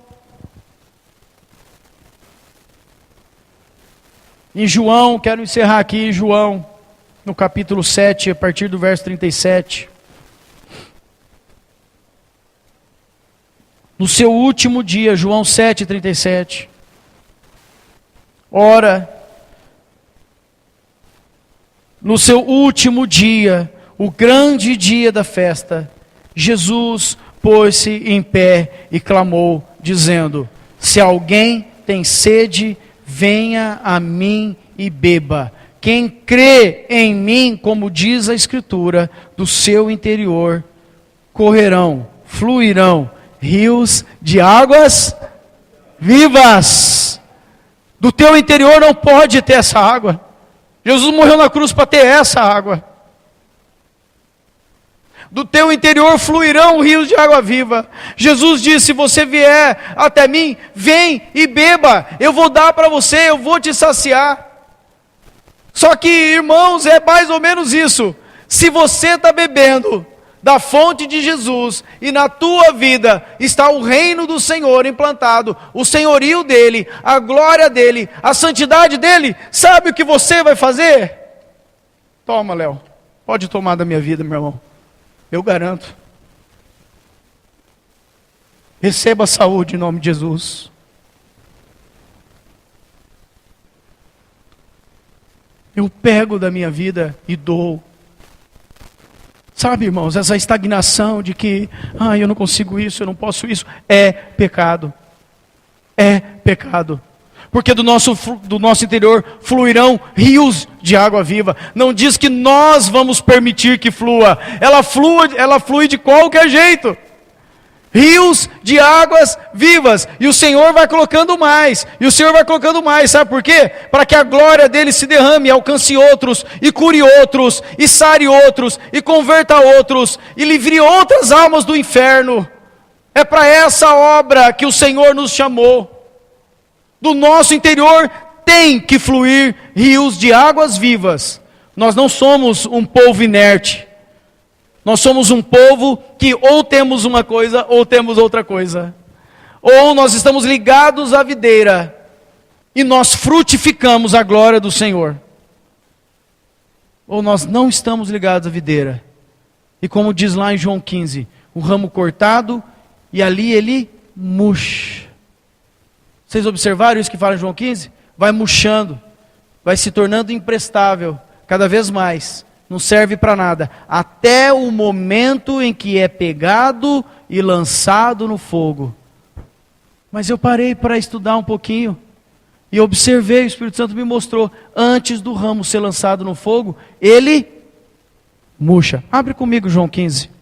em João, quero encerrar aqui, João, no capítulo 7, a partir do verso 37. No seu último dia, João 7, 37. Ora, no seu último dia, o grande dia da festa, Jesus pôs-se em pé e clamou, dizendo: se alguém tem sede, venha a mim e beba. Quem crê em mim, como diz a Escritura, do seu interior correrão, fluirão rios de águas vivas. Do teu interior não pode ter essa água. Jesus morreu na cruz para ter essa água. Do teu interior fluirão rios de água viva. Jesus disse: se você vier até mim, vem e beba. Eu vou dar para você, eu vou te saciar. Só que, irmãos, é mais ou menos isso. Se você está bebendo da fonte de Jesus e na tua vida está o reino do Senhor implantado, o senhorio dele, a glória dele, a santidade dele, sabe o que você vai fazer? Toma, Léo. Pode tomar da minha vida, meu irmão. Eu garanto. Receba a saúde em nome de Jesus. Eu pego da minha vida e dou. Sabe, irmãos, essa estagnação de que, eu não consigo isso, eu não posso isso, é pecado. É pecado. Porque do nosso interior fluirão rios de água viva. Não diz que nós vamos permitir que flua. Ela flui de qualquer jeito. Rios de águas vivas. E o Senhor vai colocando mais. E o Senhor vai colocando mais. Sabe por quê? Para que a glória dele se derrame, alcance outros, e cure outros, e sare outros, e converta outros, e livre outras almas do inferno. É para essa obra que o Senhor nos chamou. Do nosso interior tem que fluir rios de águas vivas. Nós não somos um povo inerte. Nós somos um povo que ou temos uma coisa ou temos outra coisa. Ou nós estamos ligados à videira e nós frutificamos a glória do Senhor. Ou nós não estamos ligados à videira. E como diz lá em João 15, o ramo cortado e ali ele murcha. Vocês observaram isso que fala em João 15? Vai murchando, vai se tornando imprestável, cada vez mais. Não serve para nada, até o momento em que é pegado e lançado no fogo. Mas eu parei para estudar um pouquinho, e observei, o Espírito Santo me mostrou, antes do ramo ser lançado no fogo, ele murcha. Abre comigo João 15.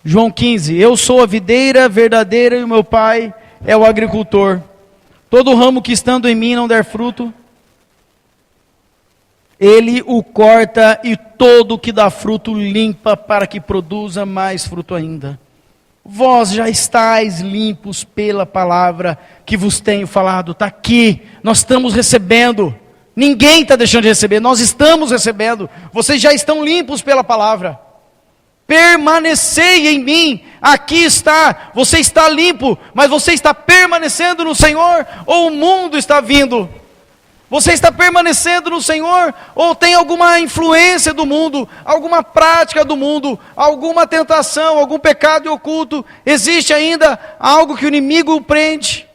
João 15, eu sou a videira verdadeira e o meu pai é o agricultor. Todo ramo que estando em mim não der fruto, ele o corta e todo que dá fruto limpa para que produza mais fruto ainda. Vós já estáis limpos pela palavra que vos tenho falado. Está aqui, nós estamos recebendo. Ninguém está deixando de receber, nós estamos recebendo. Vocês já estão limpos pela palavra. Permanecei em mim, aqui está, você está limpo, mas você está permanecendo no Senhor, ou o mundo está vindo? Você está permanecendo no Senhor, ou tem alguma influência do mundo, alguma prática do mundo, alguma tentação, algum pecado oculto? Existe ainda algo que o inimigo prende?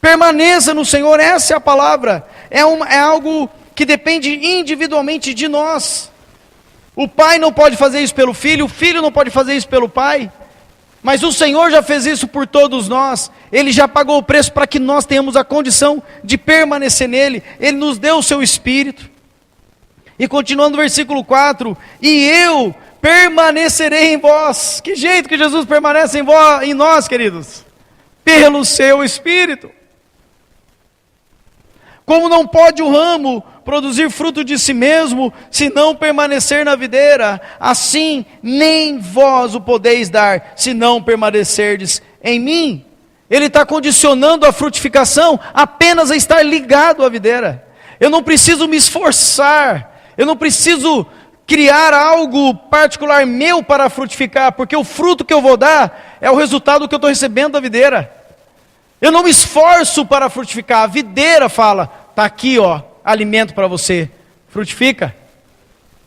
Permaneça no Senhor, essa é a palavra, é algo que depende individualmente de nós. O pai não pode fazer isso pelo filho, o filho não pode fazer isso pelo pai, mas o Senhor já fez isso por todos nós. Ele já pagou o preço para que nós tenhamos a condição de permanecer nele. Ele nos deu o seu Espírito. E continuando no versículo 4, e eu permanecerei em vós. Que jeito que Jesus permanece em nós, queridos? Pelo seu Espírito. Como não pode o ramo produzir fruto de si mesmo, se não permanecer na videira, assim nem vós o podeis dar, se não permanecerdes em mim. Ele está condicionando a frutificação apenas a estar ligado à videira. Eu não preciso me esforçar, eu não preciso criar algo particular meu para frutificar, porque o fruto que eu vou dar é o resultado que eu estou recebendo da videira. Eu não me esforço para frutificar, a videira fala, está aqui ó, alimento para você, frutifica.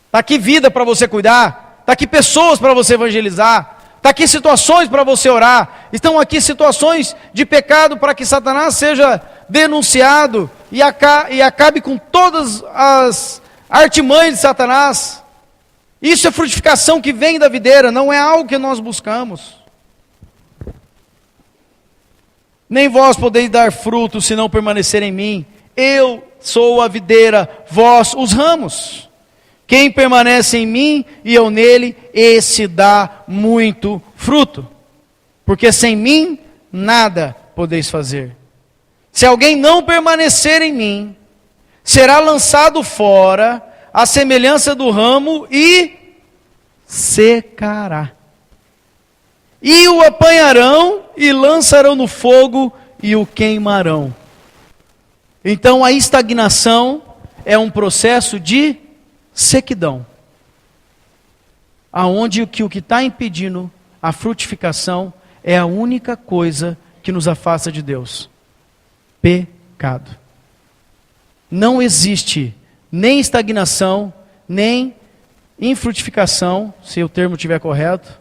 Está aqui vida para você cuidar, está aqui pessoas para você evangelizar, está aqui situações para você orar, estão aqui situações de pecado para que Satanás seja denunciado e acabe com todas as artimanhas de Satanás. Isso é frutificação que vem da videira, não é algo que nós buscamos. Nem vós podeis dar fruto se não permanecer em mim. Eu sou a videira, vós os ramos. Quem permanece em mim e eu nele, esse dá muito fruto. Porque sem mim, nada podeis fazer. Se alguém não permanecer em mim, será lançado fora, à semelhança do ramo, e secará. E o apanharão e lançarão no fogo e o queimarão. Então a estagnação é um processo de sequidão. aonde o que está impedindo a frutificação é a única coisa que nos afasta de Deus: pecado. Não existe nem estagnação, nem infrutificação, se o termo estiver correto,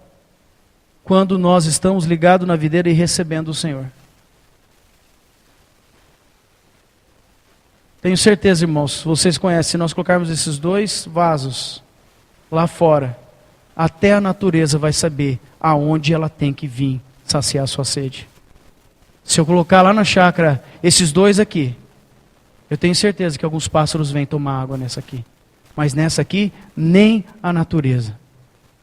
quando nós estamos ligados na videira e recebendo o Senhor. Tenho certeza, irmãos, vocês conhecem, se nós colocarmos esses 2 vasos lá fora, até a natureza vai saber aonde ela tem que vir saciar a sua sede. Se eu colocar lá na chácara esses 2 aqui, eu tenho certeza que alguns pássaros vêm tomar água nessa aqui. Mas nessa aqui, nem a natureza.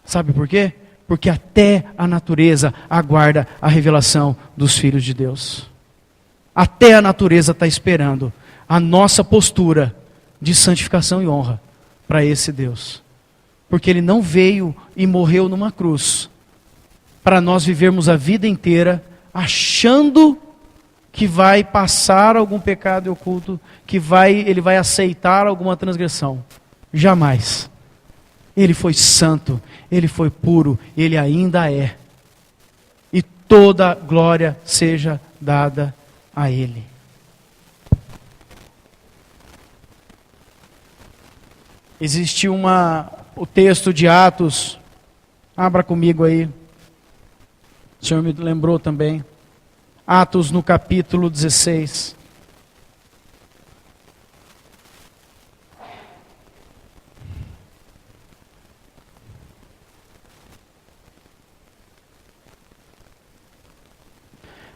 Sabe por quê? Porque até a natureza aguarda a revelação dos filhos de Deus. Até a natureza está esperando a nossa postura de santificação e honra para esse Deus. Porque Ele não veio e morreu numa cruz para nós vivermos a vida inteira achando que vai passar algum pecado oculto, que Ele vai aceitar alguma transgressão. Jamais. Ele foi santo, Ele foi puro, Ele ainda é. E toda glória seja dada a Ele. Existe o texto de Atos, abra comigo aí, o Senhor me lembrou também, Atos no capítulo 16.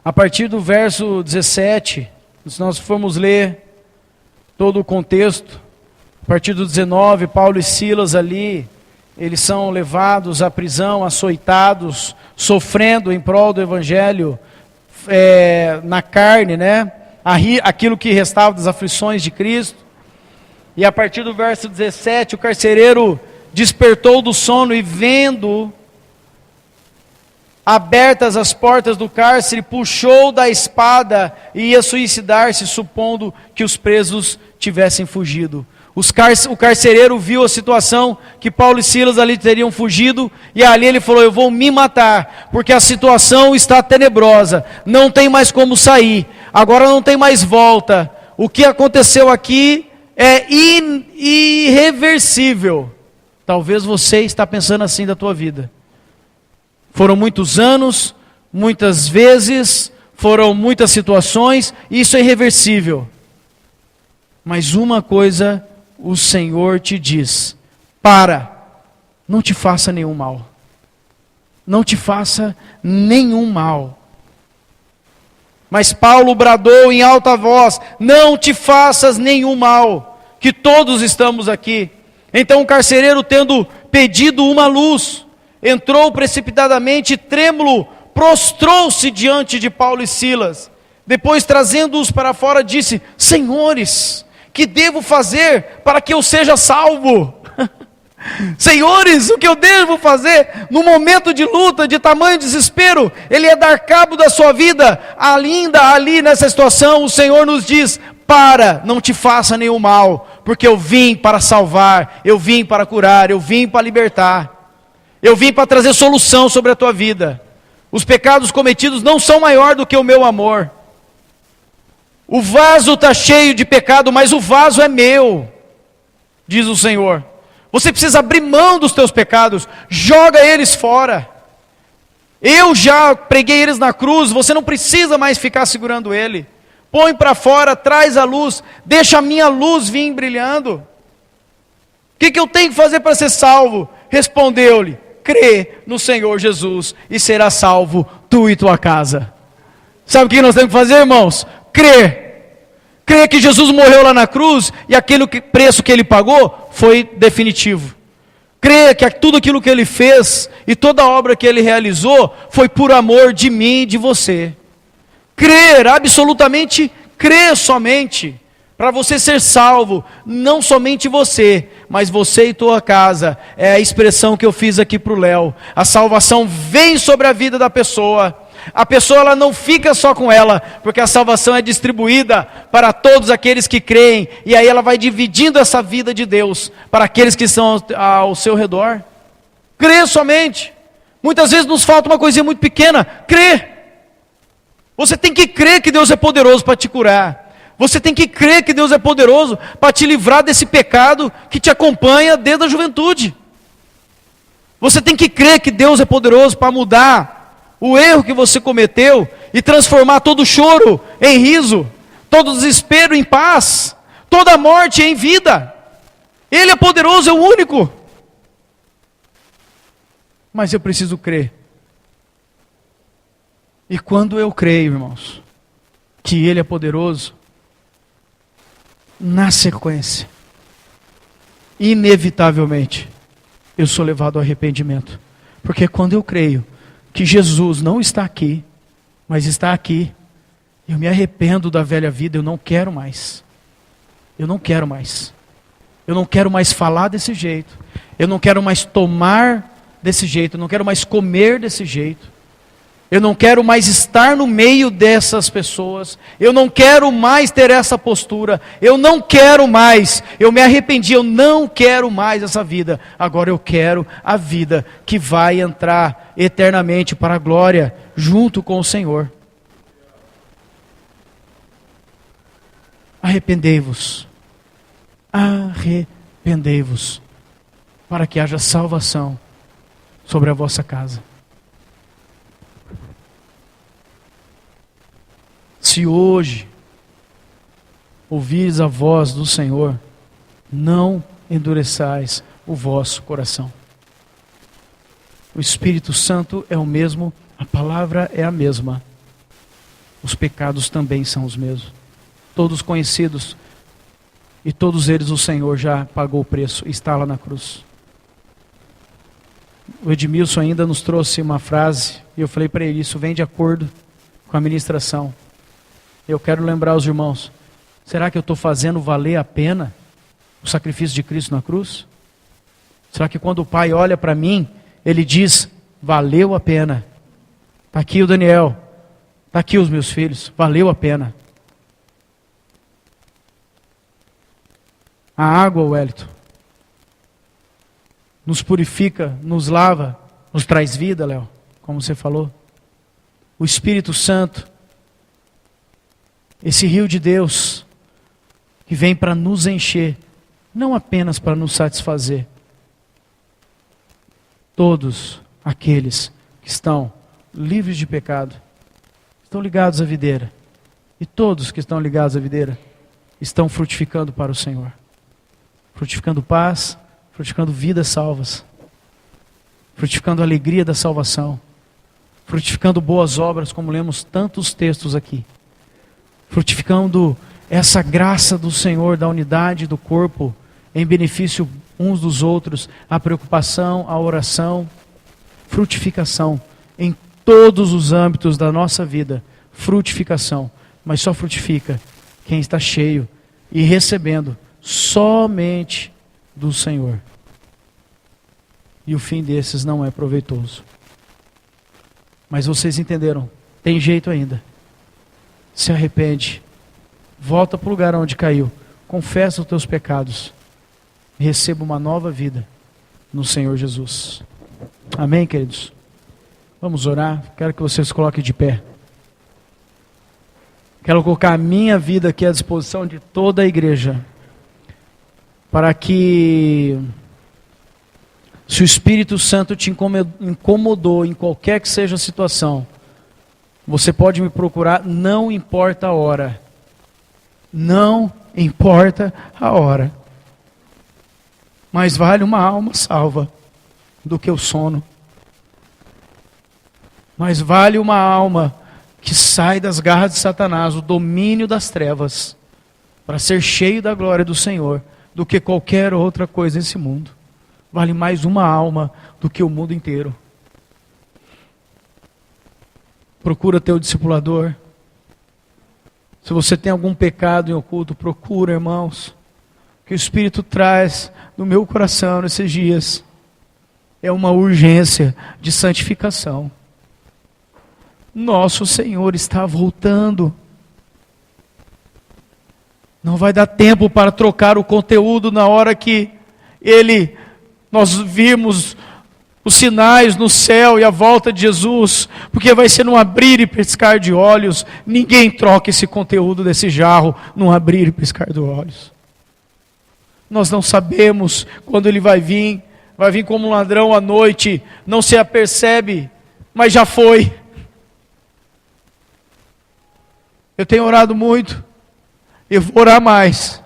A partir do verso 17, se nós formos ler todo o contexto, a partir do 19, Paulo e Silas ali, eles são levados à prisão, açoitados, sofrendo em prol do Evangelho, na carne, né? Aquilo que restava das aflições de Cristo. E a partir do verso 17, o carcereiro despertou do sono e vendo abertas as portas do cárcere, puxou da espada e ia suicidar-se, supondo que os presos tivessem fugido. O carcereiro viu a situação que Paulo e Silas ali teriam fugido, e ali ele falou: eu vou me matar, porque a situação está tenebrosa, não tem mais como sair, agora não tem mais volta, o que aconteceu aqui é irreversível. Talvez você está pensando assim da tua vida. Foram muitos anos, muitas vezes, foram muitas situações, isso é irreversível. Mas uma coisa o Senhor te diz: não te faça nenhum mal. Não te faça nenhum mal. Mas Paulo bradou em alta voz: não te faças nenhum mal, que todos estamos aqui. Então o carcereiro, tendo pedido uma luz, entrou precipitadamente, trêmulo, prostrou-se diante de Paulo e Silas. Depois, trazendo-os para fora, disse: senhores, que devo fazer para que eu seja salvo? Senhores, o que eu devo fazer no momento de luta, de tamanho desespero? Ele é dar cabo da sua vida. Ainda ali nessa situação, o Senhor nos diz: não te faça nenhum mal, porque eu vim para salvar, eu vim para curar, eu vim para libertar, eu vim para trazer solução sobre a tua vida. Os pecados cometidos não são maior do que o meu amor. O vaso está cheio de pecado, mas o vaso é meu, diz o Senhor. Você precisa abrir mão dos teus pecados, joga eles fora. Eu já preguei eles na cruz, você não precisa mais ficar segurando ele. Põe para fora, traz a luz, deixa a minha luz vir brilhando. O que eu tenho que fazer para ser salvo? Respondeu-lhe: crê no Senhor Jesus e será salvo tu e tua casa. Sabe o que nós temos que fazer, irmãos? Crer. Crer que Jesus morreu lá na cruz e aquele preço que ele pagou foi definitivo. Crer que tudo aquilo que ele fez e toda a obra que ele realizou foi por amor de mim e de você. Crer, absolutamente crer somente, para você ser salvo, não somente você, mas você e tua casa. É a expressão que eu fiz aqui para o Léo. A salvação vem sobre a vida da pessoa. A pessoa, ela não fica só com ela, porque a salvação é distribuída para todos aqueles que creem, e aí ela vai dividindo essa vida de Deus para aqueles que estão ao seu redor. Crer somente. Muitas vezes nos falta uma coisinha muito pequena, crer. Você tem que crer que Deus é poderoso para te curar. Você tem que crer que Deus é poderoso para te livrar desse pecado que te acompanha desde a juventude. Você tem que crer que Deus é poderoso para mudar o erro que você cometeu e transformar todo choro em riso, todo desespero em paz, toda morte em vida. Ele é poderoso, é o único. Mas eu preciso crer. E quando eu creio, irmãos, que Ele é poderoso, na sequência, inevitavelmente, eu sou levado ao arrependimento. Porque quando eu creio que Jesus não está aqui, mas está aqui, eu me arrependo da velha vida, eu não quero mais. Eu não quero mais. Eu não quero mais falar desse jeito. Eu não quero mais tomar desse jeito. Eu não quero mais comer desse jeito. Eu não quero mais estar no meio dessas pessoas. Eu não quero mais ter essa postura. Eu não quero mais. Eu me arrependi. Eu não quero mais essa vida. Agora eu quero a vida que vai entrar eternamente para a glória junto com o Senhor. Arrependei-vos. Arrependei-vos. Para que haja salvação sobre a vossa casa. Se hoje ouvires a voz do Senhor, não endureçais o vosso coração. O Espírito Santo é o mesmo, a palavra é a mesma. Os pecados também são os mesmos. Todos conhecidos, e todos eles o Senhor já pagou o preço, está lá na cruz. O Edmilson ainda nos trouxe uma frase, e eu falei para ele, isso vem de acordo com a ministração. Eu quero lembrar os irmãos, será que eu estou fazendo valer a pena o sacrifício de Cristo na cruz? Será que quando o Pai olha para mim, Ele diz, valeu a pena. Está aqui o Daniel, está aqui os meus filhos, valeu a pena. A água, Wellington, nos purifica, nos lava, nos traz vida, Léo, como você falou. O Espírito Santo, esse rio de Deus, que vem para nos encher, não apenas para nos satisfazer. Todos aqueles que estão livres de pecado, estão ligados à videira. E todos que estão ligados à videira, estão frutificando para o Senhor. Frutificando paz, frutificando vidas salvas. Frutificando a alegria da salvação. Frutificando boas obras, como lemos tantos textos aqui. Frutificando essa graça do Senhor, da unidade do corpo, em benefício uns dos outros, a preocupação, a oração, frutificação em todos os âmbitos da nossa vida, frutificação, mas só frutifica quem está cheio e recebendo somente do Senhor. E o fim desses não é proveitoso. Mas vocês entenderam, tem jeito ainda. Se arrepende, volta para o lugar onde caiu, confessa os teus pecados e receba uma nova vida no Senhor Jesus. Amém, queridos? Vamos orar. Quero que vocês coloquem de pé. Quero colocar a minha vida aqui à disposição de toda a igreja, para que, se o Espírito Santo te incomodou em qualquer que seja a situação, você pode me procurar, não importa a hora. Não importa a hora. Mais vale uma alma salva do que o sono. Mais vale uma alma que sai das garras de Satanás, o domínio das trevas, para ser cheio da glória do Senhor, do que qualquer outra coisa nesse mundo. Vale mais uma alma do que o mundo inteiro. Procura teu discipulador. Se você tem algum pecado em oculto, procura, irmãos. Que o Espírito traz no meu coração nesses dias. É uma urgência de santificação. Nosso Senhor está voltando. Não vai dar tempo para trocar o conteúdo na hora que nós vimos os sinais no céu e a volta de Jesus, porque vai ser num abrir e piscar de olhos. Ninguém troca esse conteúdo desse jarro num abrir e piscar de olhos. Nós não sabemos quando ele vai vir como um ladrão à noite, não se apercebe, mas já foi. Eu tenho orado muito, eu vou orar mais,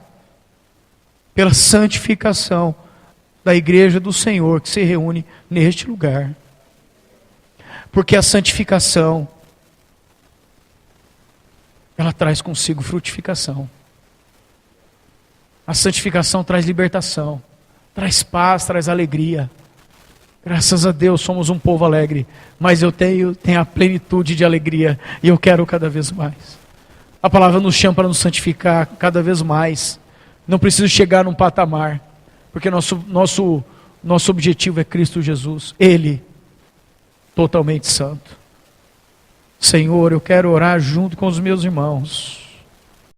pela santificação da igreja do Senhor que se reúne neste lugar. Porque a santificação, ela traz consigo frutificação. A santificação traz libertação, traz paz, traz alegria. Graças a Deus somos um povo alegre, mas eu tenho a plenitude de alegria e eu quero cada vez mais. A palavra nos chama para nos santificar cada vez mais. Não preciso chegar num patamar, porque nosso objetivo é Cristo Jesus, Ele, totalmente santo. Senhor, eu quero orar junto com os meus irmãos.